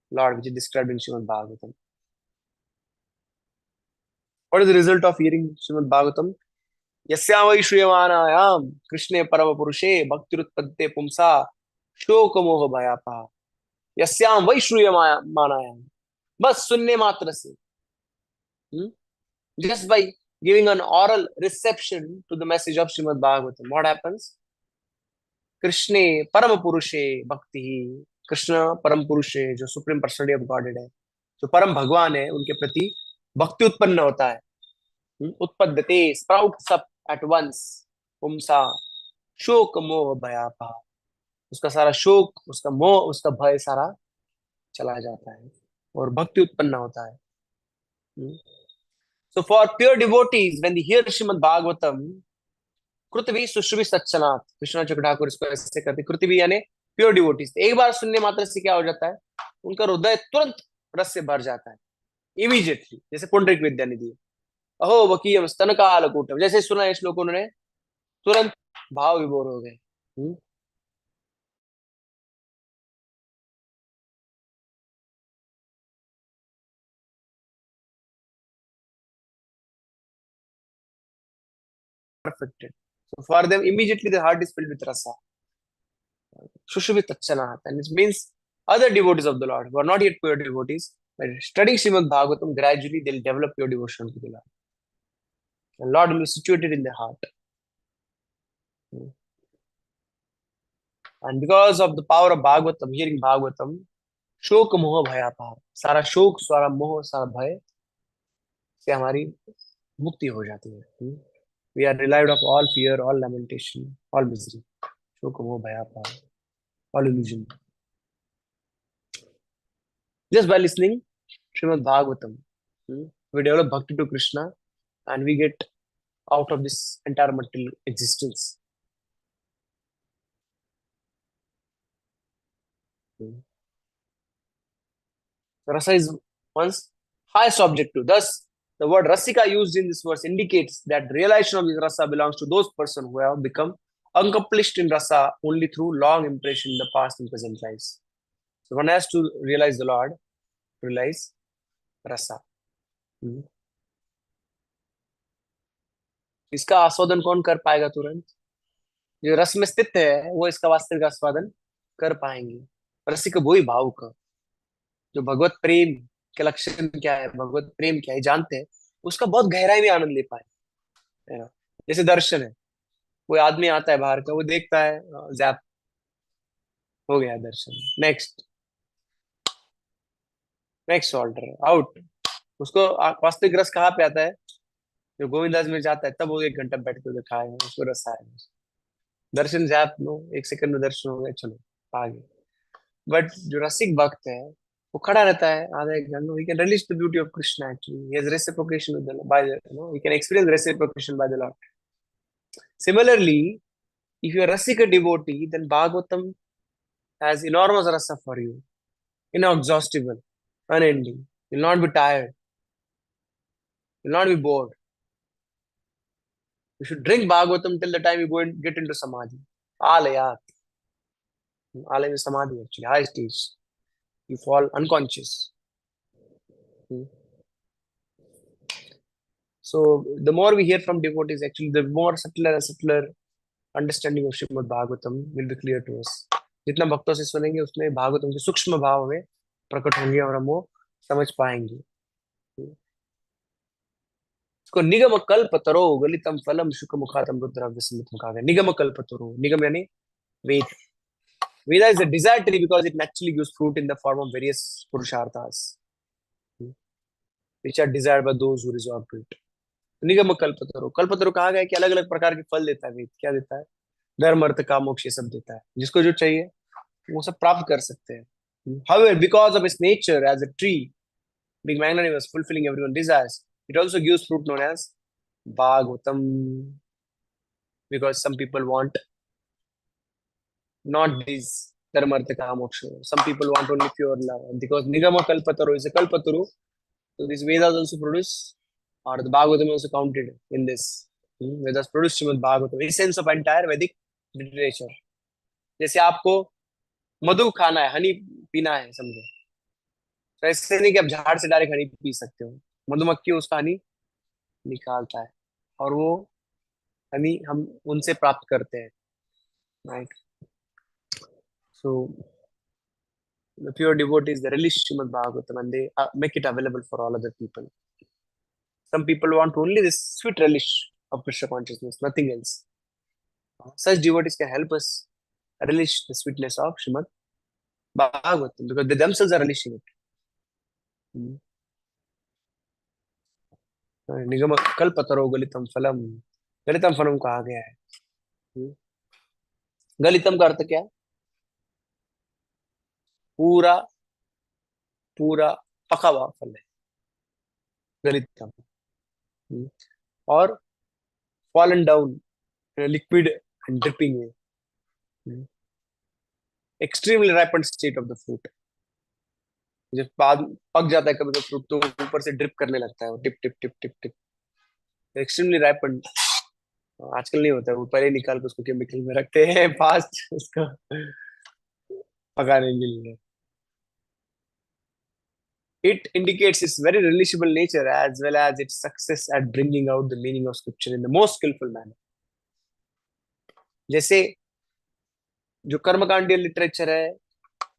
Lord, which is described in Çrémad-Bhägavatam. What is the result of hearing Çrémad-Bhägavatam? Yasyam vai shriyamānāyām Krishne parama purushe bhaktirutpadde pumsa shoka-mukhäd. Yasyam vai shriyamānāyām. बस सुनने मात्र से, just by giving an oral reception to the message of Çrémad-Bhägavatam, what happens? Krishne parama purushe bhakti. Krishna param purushe, जो supreme personality of Godhead है, जो परम भगवान है, उनके प्रति भक्ति उत्पन्न होता है. उत्पद्यते, sprouts up at once. पुंसा शोक मोह भयापा. उसका सारा शोक, उसका मोह, उसका भय सारा चला जाता है और भक्ति उत्पन्न होता है. So for pure devotees, when they hear Çrémad-Bhägavatam, कृतवी सुश्रुवी सच्चनाथ, Krishna चुक ठाकुर इसको ऐसे कहते. कृतवी यानी प्योर डिवोटीज, एक बार सुनने मात्र से क्या हो जाता है, उनका हृदय तुरंत रस से भर जाता है, इमीडिएटली। जैसे पुंडरीक विद्यानिधि, अहो वकीयम स्तनकालकूटम, जैसे सुना है श्लोक उन्होंने, तुरंत भाव विभोर हो गए। Perfected. So for them, immediately the heart is filled with rasa. Shushuvitachana. And it means other devotees of the Lord who are not yet pure devotees, but studying Śrīmad-Bhāgavatam, gradually they'll develop pure devotion to the Lord. And Lord will be situated in their heart. And because of the power of Bhagavatam, hearing Bhagavatam, çuka-mukhäd, सारा शोक, सारा मोह, सारा भय से हमारी मुक्ति हो जाती है। We are relieved of all fear, all lamentation, all misery. Çuka-mukhäd, all illusion. Just by listening Śrīmad-Bhāgavatam, we develop bhakti to Krishna and we get out of this entire material existence. Rasa is one's highest objective. Thus, the word rasika used in this verse indicates that realization of this rasa belongs to those persons who have become accomplished in rasa only through long impression in the past and present lives. So one has to realize the Lord, realize rasa. इसका आस्वादन कौन कर पाएगा तुरंत? जो रस में स्थित है वो इसका वास्तविक आस्वादन कर पाएंगे। रसिक वही भावुक, जो भगवत प्रेम के लक्षण क्या है, भगवत प्रेम क्या है जानते हैं, उसका बहुत गहराई में आनंद ले पाए, है ना। जैसे दर्शन है, कोई आदमी आता है बाहर का, वो देखता है, जैप हो गया दर्शन, नेक्स्ट ऑर्डर आउट। उसको वास्तविक रस कहाँ पे आता है? जो गोविंदास में जाता है तब वो 1 घंटा बैठ के खाए, उसको रस आए। दर्शन जैप नो, 1 सेकंड में दर्शन हो गया, चलो आगे। बट जो रसिक भक्त है वो खड़ा रहता है आधा 1 घंटा, he can relish the beauty of Krishna actually. He has reciprocation with the Lord, by the, he can experience reciprocation by the Lord. Similarly, if you are rasika devotee, then Bhagavatam has enormous rasa for you, inexhaustible, unending. You'll not be tired, you'll not be bored. You should drink Bhagavatam till the time you go and get into samadhi. Alayat. Alaya is samadhi actually, high stage. You fall unconscious. So the more we hear from devotees, actually, the more subtler and subtler understanding of Śrīmad-Bhāgavatam will be clear to us. जितना भक्तों से सुनेंगे उतने भागवतम के सूक्ष्म भाव में प्रकट होंगे और हम वो समझ पाएंगे। इसको निगम-कल्प-तरो-गलितं फलम शुक-मुखातम रुद्राव्यसमितम कहा गया। निगम-कल्प-तरो, निगम यानी वेद। Veda is a desired tree because it naturally gives fruit in the form of various purusharthas, which are desired by those who resort to it. निगम-कल्प-तरो, कल्पतरु कहा गया कि अलग अलग प्रकार के फल देता है वेद। क्या देता है? धर्म, अर्थ, काम, मोक्ष, ये सब देता है। जिसको जो चाहिए वो सब प्राप्त कर सकते हैं। However, because of its nature as a tree, being magnanimous, fulfilling everyone's desires, it also gives fruit known as Bhagavatam, because some people want not these dharma, artha, kama, moksha. Some people want only pure love. And because nigama-kalpa-taror is a kalpataru, so these Vedas also produce, or the Bhagavatam also counted in this. Vedas produce Śrīmad-Bhāgavatam, essence of entire Vedic literature. जैसे आपको मधु खाना है, हनी पीना है, समझो, तो ऐसे नहीं कि आप झाड़ से डायरेक्ट हनी पी सकते हो। मधुमक्खी उसका हनी निकालता है और वो हनी हम उनसे प्राप्त करते हैं, right. So the pure devotees, they relish Śrīmad-Bhāgavatam and they make it available for all other people. Some people want only this sweet relish of Krishna consciousness, nothing else. Such devotees can help us relish the sweetness of Śrīmad-Bhāgavatam because they themselves are relishing it. निगम-कल्प-तरो-गलितं फलम, गलितं फलम कहा गया है। गलितम का अर्थ क्या है? पूरा पूरा पका हुआ फल है गलितम, और fallen down liquid and dripping way, extremely ripened state of the fruit. जब बाद पक जाता है कभी तो फ्रूट तो ऊपर से ड्रिप करने लगता है, वो tip tip tip tip tip, extremely ripened. आजकल नहीं होता है, वो पहले निकाल के उसको केमिकल में रखते हैं फास्ट उसका पकाने के लिए। It indicates its very relishable nature as well as its success at bringing out the meaning of scripture in the most skillful manner. जैसे जो कर्मकांडीय लिटरेचर है,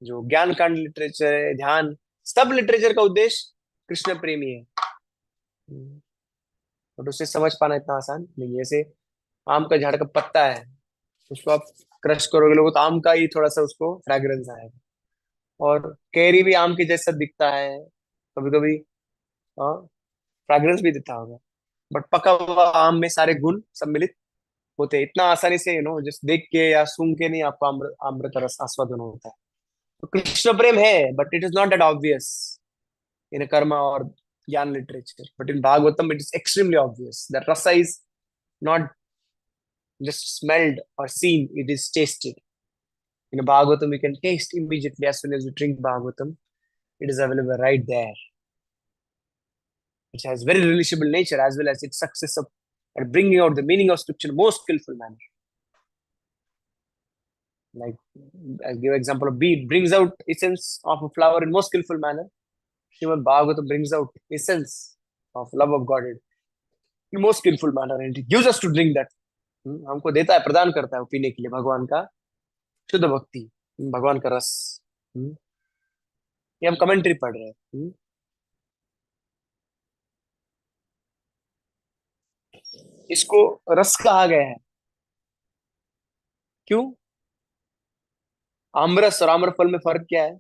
जो ज्ञान कांड लिटरेचर है, ध्यान, सब लिटरेचर का उद्देश्य कृष्ण प्रेमी है, और उसे समझ पाना इतना आसान नहीं। जैसे आम का झाड़ का पत्ता है, उसको आप क्रश करोगे लोगों तो आम का ही थोड़ा सा उसको फ्रेग्रेंस आएगा, और कैरी भी आम के जैसा दिखता है, कभी कभी फ्रेग्रेंस भी देता होगा, बट पका हुआ आम में सारे गुण सम्मिलित होते हैं। इतना आसानी से जस्ट देख के या सुन के नहीं आपको अमृत रस आस्वादन होता है। तो कृष्ण प्रेम है, but it is not that obvious in karma और jnana literature, but in Bhagavatam it is extremely obvious that rasa is not just smelled or seen, it is tasted. In Bhagavatam, we can taste immediately as soon as we drink Bhagavatam. It is available right there. It has very relishable nature as well as its success of at bringing out the meaning of scripture in most skillful manner. Like, I'll give example of bee. It brings out essence of a flower in most skillful manner. Shrimad Bhagavatam brings out essence of love of God in most skillful manner, and it gives us to drink that. हमको देता है, प्रदान करता है पीने के लिए भगवान का शुद्ध भक्ति, भगवान का रस। ये हम कमेंट्री पढ़ रहे हैं। इसको रस कहा गया है, क्यों? आम्रस और आम्रफल में फर्क क्या है?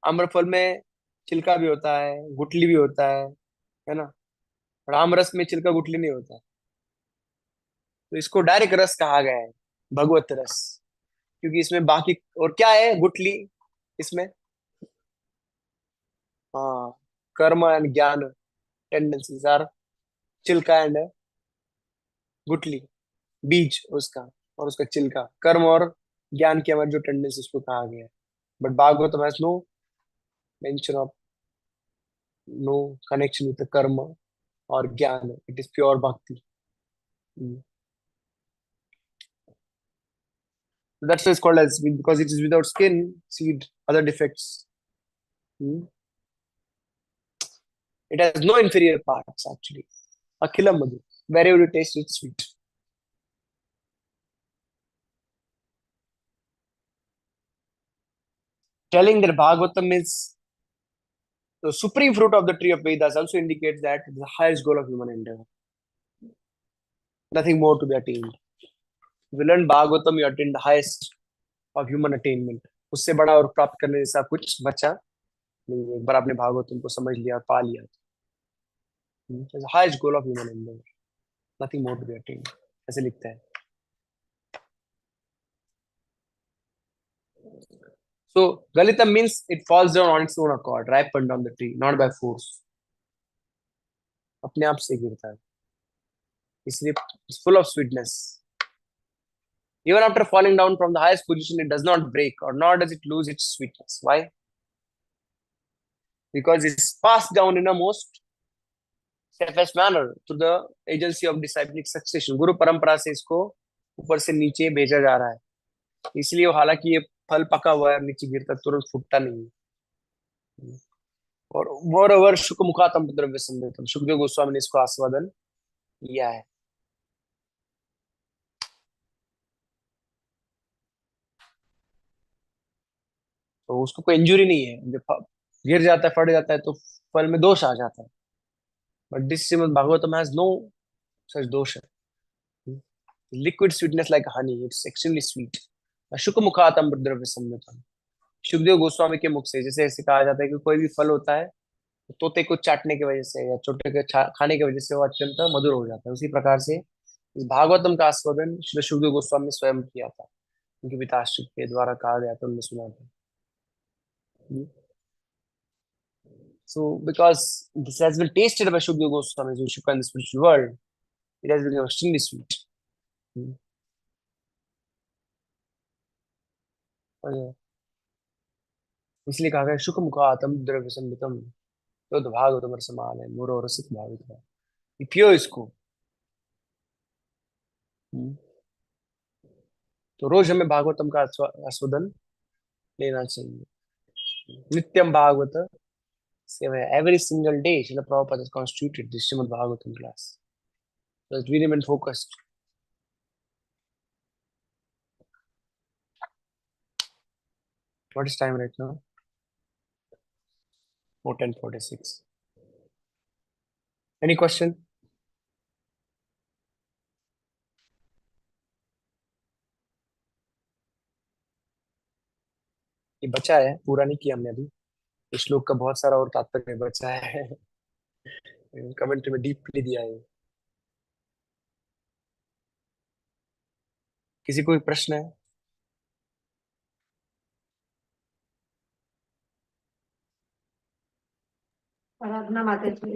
आम्रफल में छिलका भी होता है, गुठली भी होता है ना, और आमरस में छिलका गुठली नहीं होता। तो इसको डायरेक्ट रस कहा गया है, भगवत रस, क्योंकि इसमें बाकी और क्या है? गुठली इसमें, हाँ, कर्म एंड ज्ञान टेंडेंसीज आर छिलका एंड गुठली, बीज उसका और उसका छिलका, कर्म और ज्ञान के हमारे जो टेंडेंसी उसको कहा गया है। But Bhagavat has no mention of, no connection with karma और ज्ञान, इट इज प्योर भक्ति। That's why it's called as, because it is without skin, seed, other defects. It has no inferior parts actually. Akhilam madhu, wherever you taste it's sweet. Telling that Bhagavatam is the supreme fruit of the tree of Vedas also indicates that it is the highest goal of human endeavor. Nothing more to be attained. If you learn Bhagavatam, you attain the highest of human attainment. उससे बड़ा और प्राप्त करने जैसा कुछ बचा नहीं। एक बार आपने भागवतम को समझ लिया, पा लिया, the highest goal of human endeavor. Nothing more to be attained. ऐसे लिखता है। So Galitam means it falls down on its own accord, ripened on the tree, not by force. अपने आप से गिरता है, इसलिए it's full of sweetness. Even after falling down from the highest position, it does not break, or nor does it lose its sweetness. Why? Because it's passed down in a most safest manner through the agency of disciplic succession. गुरु परंपरा से इसको ऊपर से नीचे भेजा जा रहा है, इसलिए हालांकि ये फल पका हुआ है, नीचे गिरता तुरंत फूटता नहीं है। और मोरओवर चुका-मुखैद द्रव्य संवेदम, सुखदेव गोस्वामी ने इसको आस्वादन किया है। तो उसको कोई इंजुरी नहीं है, जब गिर जाता है, फट जाता है तो फल में दोष आ जाता है, but this Shrimad Bhagavatam has no such दोष। Liquid sweetness like honey, it's extremely sweet. चुका-मुखैद द्रव्य संवेदम, सुखदेव गोस्वामी के मुख से जैसे ऐसे कहा जाता है कि कोई भी फल होता है तो तोते को चाटने की वजह से या छोटे के खाने की वजह से वो अत्यंत मधुर हो जाता है। उसी प्रकार से इस भागवतम का आस्वादन श्री सुखदेव गोस्वामी ने स्वयं किया था, उनके पिताश्री के द्वारा कहा गया था, उन्होंने सुना था। So because this has been tasted by Shukadeva Goswami, who Shuka in the spiritual world, it has become extremely sweet. इसलिए कहा गया शुक-मुखैद द्रव्य संयुतम तो भागवतम रसमान है मुहर रसिक भावित। पियो इसको। तो रोज हमें भागवतम का आस्वादन लेना चाहिए। नित्यम भागवत सेवा। Every single day Srila Prabhupada has constituted this Çrémad-Bhägavatam class. So that we remain focused. What is time right now? 10:46. Any question? ये बचा है, पूरा नहीं किया हमने अभी। इस श्लोक का बहुत सारा और तात्पर्य बचा है। कमेंट्री में डीपली दिया है। किसी कोई प्रश्न है? आराधना माता जी।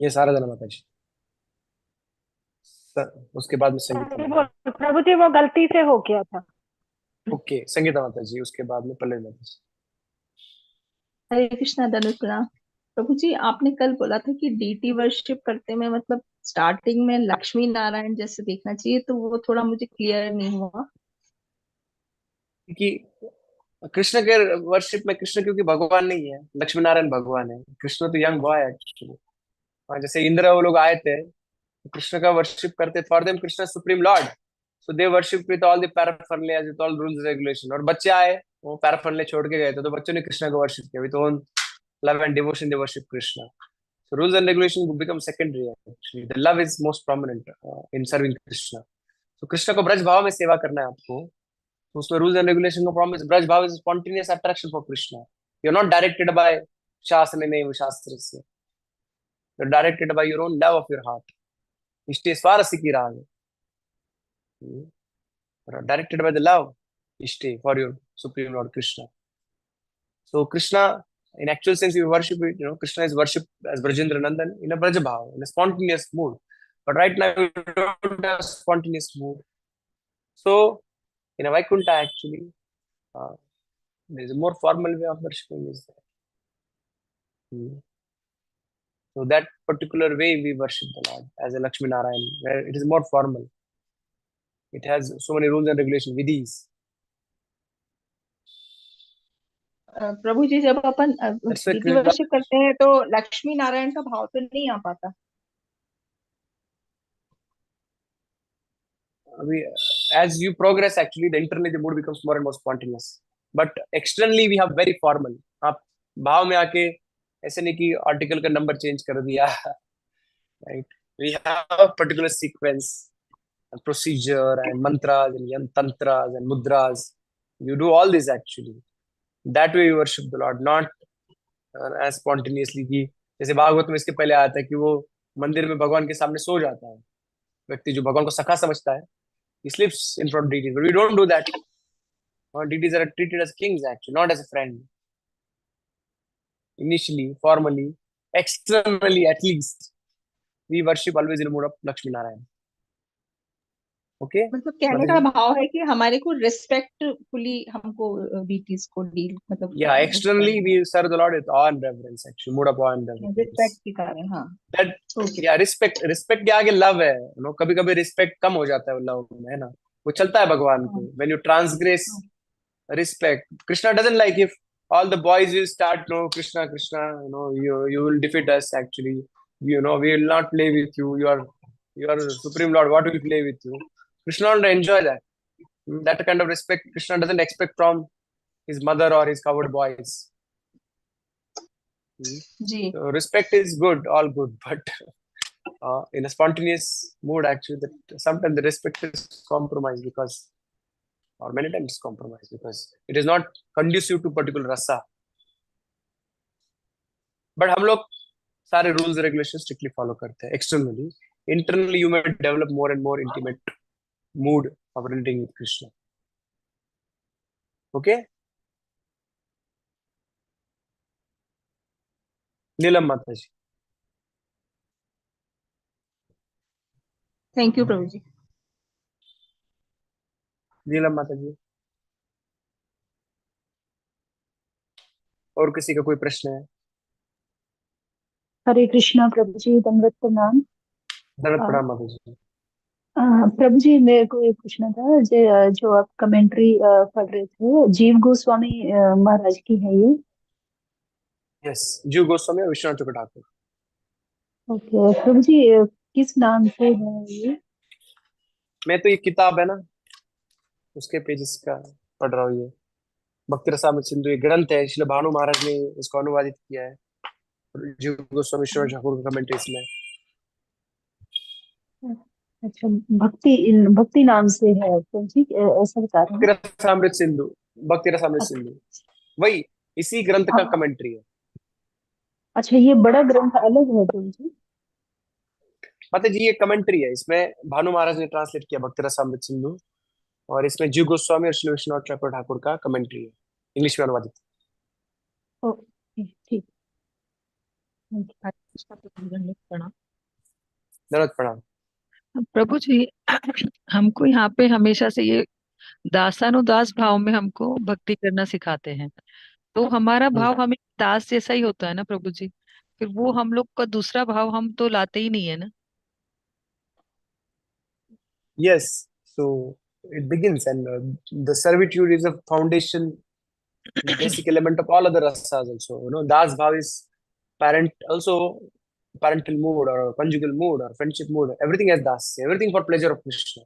ये सारा जना माता जी। उसके बाद में संगीता माता जी। प्रभु जी वो गलती से हो गया था। ओके, संगीता माता जी, उसके बाद में पल्लवी माता जी। हरे कृष्णा धनुषा। प्रभु जी आपने कल बोला था कि डीटी वर्शिप करते में मतलब स्टार्टिंग में लक्ष्मी नारायण जैसे देखना चाहिए, तो वो थोड़ा मुझे क्लियर नहीं हुआ कि कृष्ण के वर्शिप में कृष्ण क्योंकि भगवान नहीं है, लक्ष्मी नारायण भगवान है। कृष्ण तो यंग बॉय है एक्चुअली। जैसे इंद्र वो लोग आए थे, कृष्ण का वर्शिप करते। For them Krishna supreme lord, so they worship with all the paraphernalia, with all rules regulation. और बच्चे आए, वो पैराफर्नलिया छोड़ के गए थे, तो बच्चों ने कृष्ण का वर्शिप किया। With own love and devotion they worship Krishna. So rules and regulation become secondary actually. The love is most prominent in serving Krishna. So Krishna को ब्रज भाव में सेवा करना है आपको, तो उसमें रूल्स एंड रेगुलेशन को promise. Braj bhava is spontaneous attraction for Krishna. You are not directed by shastra नहीं शास्त्र से, you are directed by your own love of your heart. इष्टे स्वारसिकी राग, डायरेक्टेड बाय द लव इष्टे for your supreme lord Krishna. So Krishna, in actual sense, we worship it. Krishna is worshipped as Brajendra Nandan in a Braj Bhav, in a spontaneous mood. But right now, we don't have spontaneous mood. So, in a Vaikuntha, actually, there is a more formal way of worshipping is there. So that particular way we worship the Lord as a Lakshmi Narayan, where it is more formal. It has so many rules and regulations, vidhis. प्रभु जी जब अपन deity worship करते हैं तो लक्ष्मी नारायण का भाव तो नहीं आ पाता। As you progress, actually, the internally the mood becomes more and more spontaneous. But externally, we have very formal. आप भाव में आके ऐसे नहीं कि आर्टिकल का नंबर चेंज कर दिया, right? We have a particular sequence and procedure and mantras and tantras and mudras. You do all this actually. That way you worship the Lord, not as spontaneously कि जैसे भागवत में इसके पहले आता है कि वो मंदिर में भगवान के सामने सो जाता है व्यक्ति, जो भगवान को सखा समझता है। He sleeps in front of deities, but we don't do that. Deities are treated as kings actually, not as a friend. Initially, formally, externally at least, we worship always in the mood of Lakshmi Narayan. Okay? मतलब कहने का भाव है कि हमारे को respectfully हमको deities को डील मतलब yeah, externally we serve the Lord with awe and reverence actually, mood of awe and reverence. Respect के कारण हाँ That yeah, respect के आगे love है, कभी-कभी respect कम हो जाता है love में, है ना? वो चलता है भगवान को. When you transgress respect, Krishna doesn't like if all the boys will start Krishna, you will defeat us actually. We will not play with you. You are Supreme Lord. What will play with you? Krishna don't enjoy that. That kind of respect Krishna doesn't expect from his mother or his coward boys. So respect is good, all good, but in a spontaneous mood, actually, that sometimes the respect is compromised because, or many times it's compromised because it is not conducive to particular rasa. But हम लोग सारे rules and regulations strictly follow करते हैं externally. Internally, you may develop more and more intimate mood of relating with Krishna. Okay? नीलम माता जी. Thank you प्रभु जी। नीलम माता जी, और किसी का कोई प्रश्न है? हरे कृष्णा प्रभु जी, दंडवत प्रणाम। दंडवत अ, प्रणाम माता जी। प्रभु जी, मेरे को ये पूछना था, जो आप कमेंट्री पढ़ रहे थे, जीव गोस्वामी महाराज की है ये? यस, जीव गोस्वामी और विश्वनाथ चक्रवर्ती ठाकुर। ओके प्रभु जी, किस नाम से है ये? मैं तो ये किताब है ना, उसके पेजेस का पढ़ रहा हूँ। ये भक्ति रसामृत सिंधु ये ग्रंथ है, श्रील भानु महाराज ने इसको अनुवादित किया है। जीव गोस्वामी विश्वनाथ ठाकुर का कमेंट्री इसमें है। अच्छा, भक्ति नाम से है प्रभु जी, ऐसा बता रहे भक्ति हैं? रसामृत सिंधु, भक्ति रसामृत सिंधु वही इसी ग्रंथ का हाँ, कमेंट्री है। अच्छा, ये बड़ा ग्रंथ अलग है प्रभु जी? माता जी ये कमेंट्री है, इसमें भानु महाराज ने ट्रांसलेट किया भक्ति रसामृत सिंधु, और इसमें जीव गोस्वामी और श्री विश्वनाथ चक्रवर्ती ठाकुर का कमेंट्री है, इंग्लिश में अनुवादित। ओके, ठीक। दंडवत प्रणाम। प्रभु जी, हमको यहाँ पे हमेशा से ये दासानुदास भाव में हमको भक्ति करना सिखाते हैं, तो हमारा भाव हमें दास जैसा ही होता है ना प्रभु जी? फिर वो हम लोग का दूसरा भाव हम तो लाते ही नहीं है ना। Yes, so it begins, and the servitude is a foundation, the basic element of all other rasas also. Das bhav is also parental mood or conjugal mood or friendship mood. Everything has das, everything for pleasure of Krishna.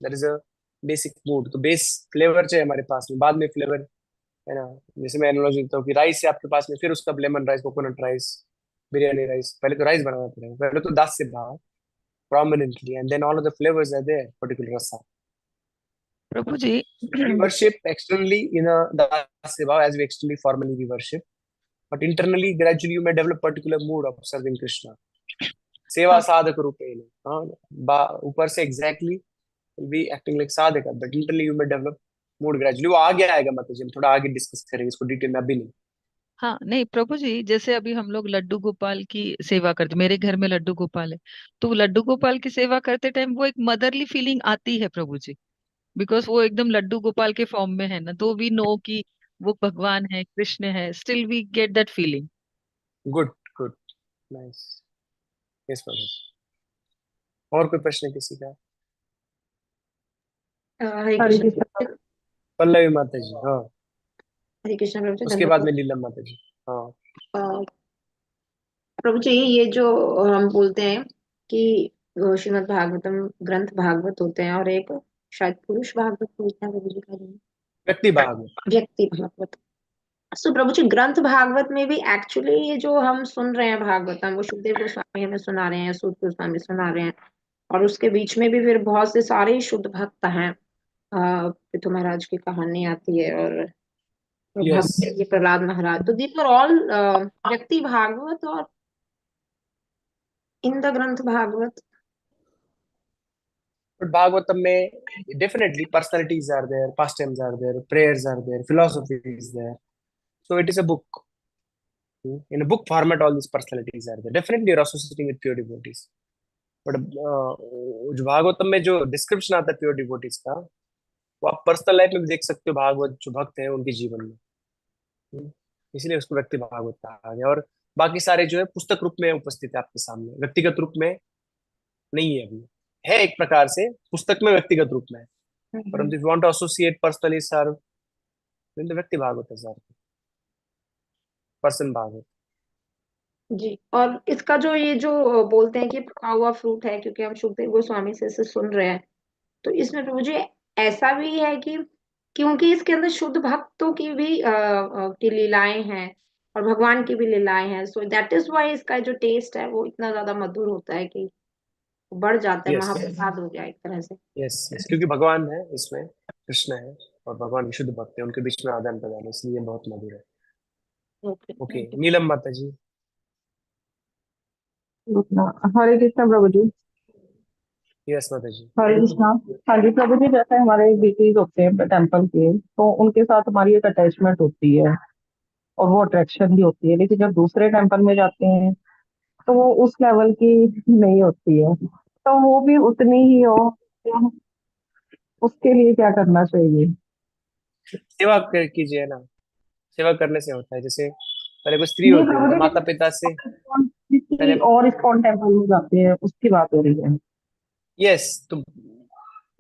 That is a basic mood. तो base flavour चाहिए हमारे पास में, बाद में flavour है ना। जैसे मैं एनालॉजी देता हूँ कि राइस है आपके पास में, फिर उसका lemon rice, coconut rice, biryani rice, पहले तो राइस बनाना पड़ेगा, पहले तो दास से भाव prominently, and then all of the flavors are there, particular rasa. Prabhu ji, We worship externally in a das seva, as we externally formally we worship, but internally gradually you may develop particular mood of serving Krishna. सेवा साधक रूपेण, ऊपर से exactly will be acting like sadhaka, but internally you may develop mood gradually. वो आगे आएगा माता जी, हम थोड़ा आगे डिस्कस करेंगे इसको डिटेल में, अभी नहीं। हाँ नहीं प्रभु जी, जैसे अभी हम लोग लड्डू गोपाल की सेवा करते, मेरे घर में लड्डू गोपाल है, तो लड्डू गोपाल की सेवा करते टाइम वो एक मदरली फीलिंग आती है प्रभु जी, बिकॉज वो एकदम लड्डू गोपाल के फॉर्म में है ना, तो वी नो कि वो भगवान है, कृष्ण है, still we get that feeling. Good good, nice. Yes Prabhu. और कोई प्रश्न है किसी का? हरे हरे कृष्ण। कृष्णा। पल्लवी माता जी, हाँ, हरे कृष्ण प्रभु जी, उसके बाद धन्यवाद। में लीलम माता जी। हाँ अ, प्रभु जी, ये जो हम बोलते हैं कि श्रीमद् भागवतम ग्रंथ भागवत होते हैं, और एक शायद पुरुष भागवत होता है प्रभु जी का नाम, व्यक्ति भाग में। व्यक्ति भागवत। सो प्रभु जी, ग्रंथ भागवत में भी एक्चुअली ये जो हम सुन रहे हैं भागवतम, वो सुखदेव गोस्वामी हमें सुना रहे हैं, सूत गोस्वामी सुना रहे हैं, और उसके बीच में भी फिर बहुत से सारे ही शुद्ध भक्त हैं। पृथु महाराज की कहानी आती है, और यस, भक्त ये प्रहलाद महाराज, तो दीज आर ऑल व्यक्ति भागवत, और इन द ग्रंथ भागवत। but Bhagavatam में definitely personalities are there, pastimes are there, prayers are there, philosophy is there. So it is a book. In a book format, all these personalities are there. Definitely you're associating with pure devotees. But जो भागवतम में जो description आता है pure devotees का, वो आप personal life में भी देख सकते हो, भागवत जो भक्त हैं उनके जीवन में। इसलिए उसको व्यक्ति भागवत कहा गया, और बाकी सारे जो है पुस्तक रूप में उपस्थित है आपके सामने, व्यक्तिगत रूप में नहीं है। अभी है एक प्रकार से पुस्तक में व्यक्तिगत रूप में है, परंतु if you want to associate personally serve, then the व्यक्ति भागवत है सर, पर्सन भागवत। जी, और इसका जो ये जो बोलते हैं कि पका हुआ फ्रूट है, क्योंकि हम सुखदेव गोस्वामी से इसे सुन रहे हैं, तो इसमें मुझे ऐसा भी है कि क्योंकि इसके अंदर शुद्ध भक्तों की भी की लीलाएं हैं, और भगवान की भी लीलाएं हैं, सो दैट इज व्हाई इसका जो टेस्ट है वो इतना ज्यादा मधुर होता है कि बढ़ जाता है, यस महाप्रसाद हो गया एक तरह से। यस, क्योंकि भगवान है इसमें, कृष्ण है, और भगवान के शुद्ध भक्त है, उनके बीच में आदान प्रदान है, इसलिए बहुत मधुर है। ओके, नीलम माता जी। हरे कृष्णा प्रभु जी। यस माता जी। हरे कृष्णा। हाँ जी प्रभु जी, जैसे हमारे डीटीज होते हैं टेम्पल के, तो उनके साथ हमारी एक अटैचमेंट होती है और वो अट्रैक्शन भी होती है, लेकिन जब दूसरे टेम्पल में जाते हैं तो वो उस लेवल की नहीं होती है, तो वो भी उतनी ही हो उसके लिए क्या करना चाहिए? सेवा कीजिए ना, सेवा करने से होता है। जैसे पहले कोई स्त्री नहीं होती है तो प्रभु जी, माता पिता से पहले, और इस्कॉन टेम्पल में जाते हैं उसकी बात हो रही है। यस, तो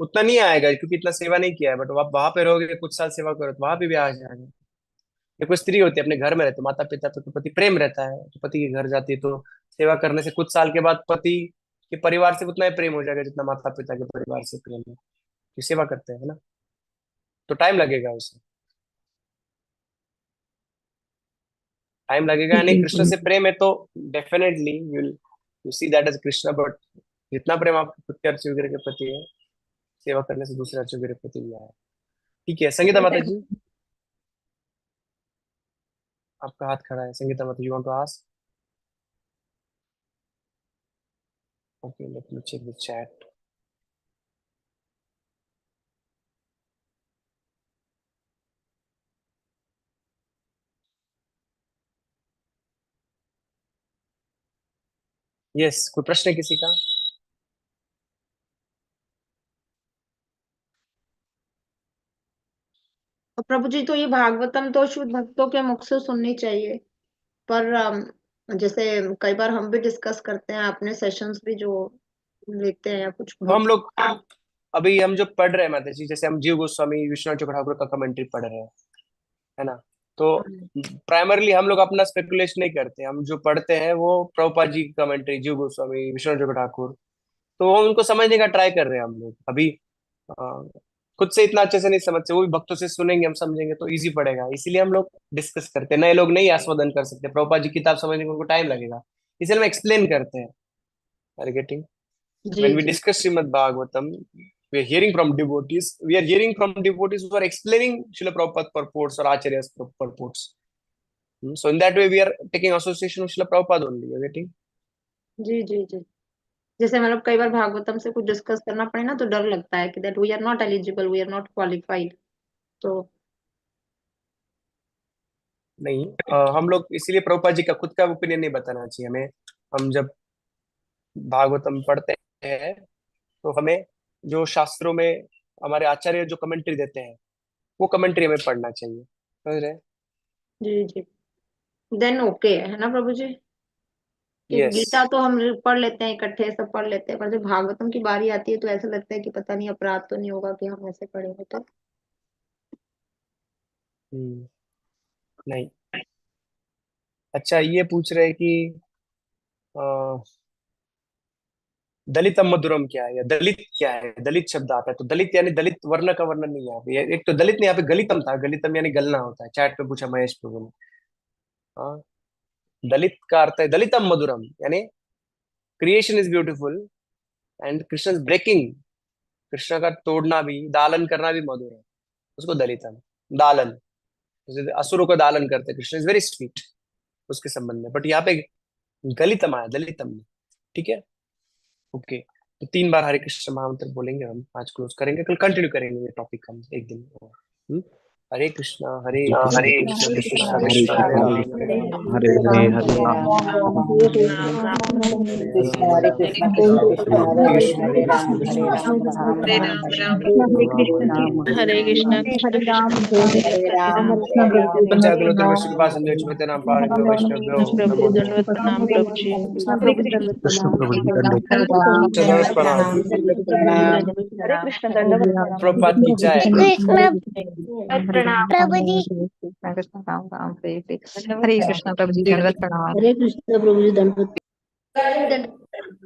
उतना नहीं आएगा क्योंकि इतना सेवा नहीं किया है, बट आप वहां पे रहोगे, कुछ साल सेवा करो तो वहां पे भी आ जाएगा। या कोई स्त्री होती है अपने घर में रहती है, माता पिता पे तो पति प्रेम रहता है, तो पति के घर जाती है तो सेवा करने से कुछ साल के बाद पति के परिवार से उतना ही प्रेम हो जाएगा जितना माता पिता के परिवार से प्रेम है, तो सेवा करते हैं ना, तो टाइम लगेगा उसे, टाइम लगेगा। यानी कृष्ण से प्रेम है तो definitely you see that as Krishna, but जितना प्रेम आपके खुद के अर्चक वगैरह के प्रति है, सेवा करने से दूसरे अर्चक वगैरह के प्रति भी आया। ठीक है, संगीता माता जी, आपका हाथ खड़ा है। Sangeeta Mata, you want to ask? Okay, let me check the chat. Yes, कोई प्रश्न है किसी का? और प्रभु जी, तो ये भागवतम तो शुद्ध भक्तों के मुख से सुननी चाहिए, पर जैसे कई बार हम भी डिस्कस करते हैं, अपने सेशंस भी जो लेते हैं या कुछ तो हम लोग अभी हम जो पढ़ रहे हैं माता जी, जैसे हम जीव गोस्वामी विश्वनाथ चक्रवर्ती ठाकुर का कमेंट्री पढ़ रहे हैं, है ना, तो प्राइमरली हम लोग अपना स्पेकुलेशन नहीं करते, हम जो पढ़ते हैं वो प्रभुपाद जी की कमेंट्री, जीव गोस्वामी विश्वनाथ चक्रवर्ती ठाकुर, तो वो उनको समझने का ट्राई कर रहे हैं हम लोग अभी। खुद से इतना अच्छे से नहीं समझते, वो भी भक्तों से सुनेंगे, हम समझेंगे तो इजी पड़ेगा, इसीलिए हम लोग डिस्कस करते हैं। नए लोग नहीं आस्वादन कर सकते, प्रभुपाद जी की किताब समझने में उनको टाइम लगेगा, इसलिए हम एक्सप्लेन करते हैं। Are you getting? When we discuss Çrémad-Bhägavatam, we are hearing from devotees. We are hearing from devotees who are explaining Srila Prabhupada purports or Acharya's purports. So in that way, we are taking association with Srila Prabhupada only. You are getting? जी जी जी। जैसे मतलब कई बार भागवतम से कुछ discuss करना पड़े ना, तो डर लगता है कि that we are not eligible, we are not qualified, तो नहीं, हम लोग इसीलिए प्रभुपाद जी का खुद का ओपिनियन नहीं बताना चाहिए हमें। हम जब भागवतम पढ़ते हैं तो हमें जो शास्त्रों में हमारे आचार्य जो कमेंट्री देते हैं वो कमेंट्री हमें पढ़ना चाहिए, समझ रहे हैं? जी जी, देन ओके है ना प्रभु जी? कि यस, गीता तो हम पढ़ लेते हैं इकट्ठे, सब पढ़ लेते हैं, पर जब भागवतम की बारी आती है तो ऐसा लगता है कि पता नहीं अपराध तो नहीं होगा कि हम ऐसे पढ़े हो तो। नहीं। अच्छा, ये पूछ रहे हैं कि अ, दलितम मधुरम क्या है, या दलित क्या है? दलित शब्द आता है तो दलित यानी दलित वर्ण का वर्णन नहीं है यहाँ पे। एक तो दलित नहीं, यहाँ पे गलितम था, गलितम यानी गलना होता है। चैट पे पूछा महेश प्रभु ने। हाँ, दलित का अर्थ है दलितम मधुरम, यानी creation is beautiful and Krishna is breaking, Krishna का तोड़ना भी, दालन करना भी मधुर है, उसको दलितम, दालन, जैसे असुरों का दालन करते कृष्ण इज वेरी स्वीट, उसके संबंध में। बट यहाँ पे गलितम आया, दलितम में। ठीक है, ओके। तो 3 बार हरे कृष्ण महामंत्र बोलेंगे, हम आज क्लोज करेंगे, कल कंटिन्यू करेंगे ये टॉपिक हम एक दिन। हरे कृष्णा हरे कृष्णा कृष्ण कृष्ण कृष्ण हरे राम हरे राम हरे हरे हरे राम हरे कृष्ण कृष्ण कृष्ण हरे राम हरे राम राम राम हरे कृष्ण कृष्ण हरे राम हरे राम पंचाग्लोतर वैश्विक कृपा संजय चुमते नाम पारंगो वैष्णव्यो प्रभु नमो जी, दंडवत प्रणाम प्रभु जी। कृष्ण प्रभु जी दंडवत दंडवत प्रणाम। हरे कृष्ण, दंडवत प्रणाम। प्रभुपाद की जय। प्रणाम प्रभु जी। कृष्ण राम राम हरे कृष्ण प्रभु जी, दंडवत प्रणाम। हरे कृष्ण प्रभु जी दंडवत।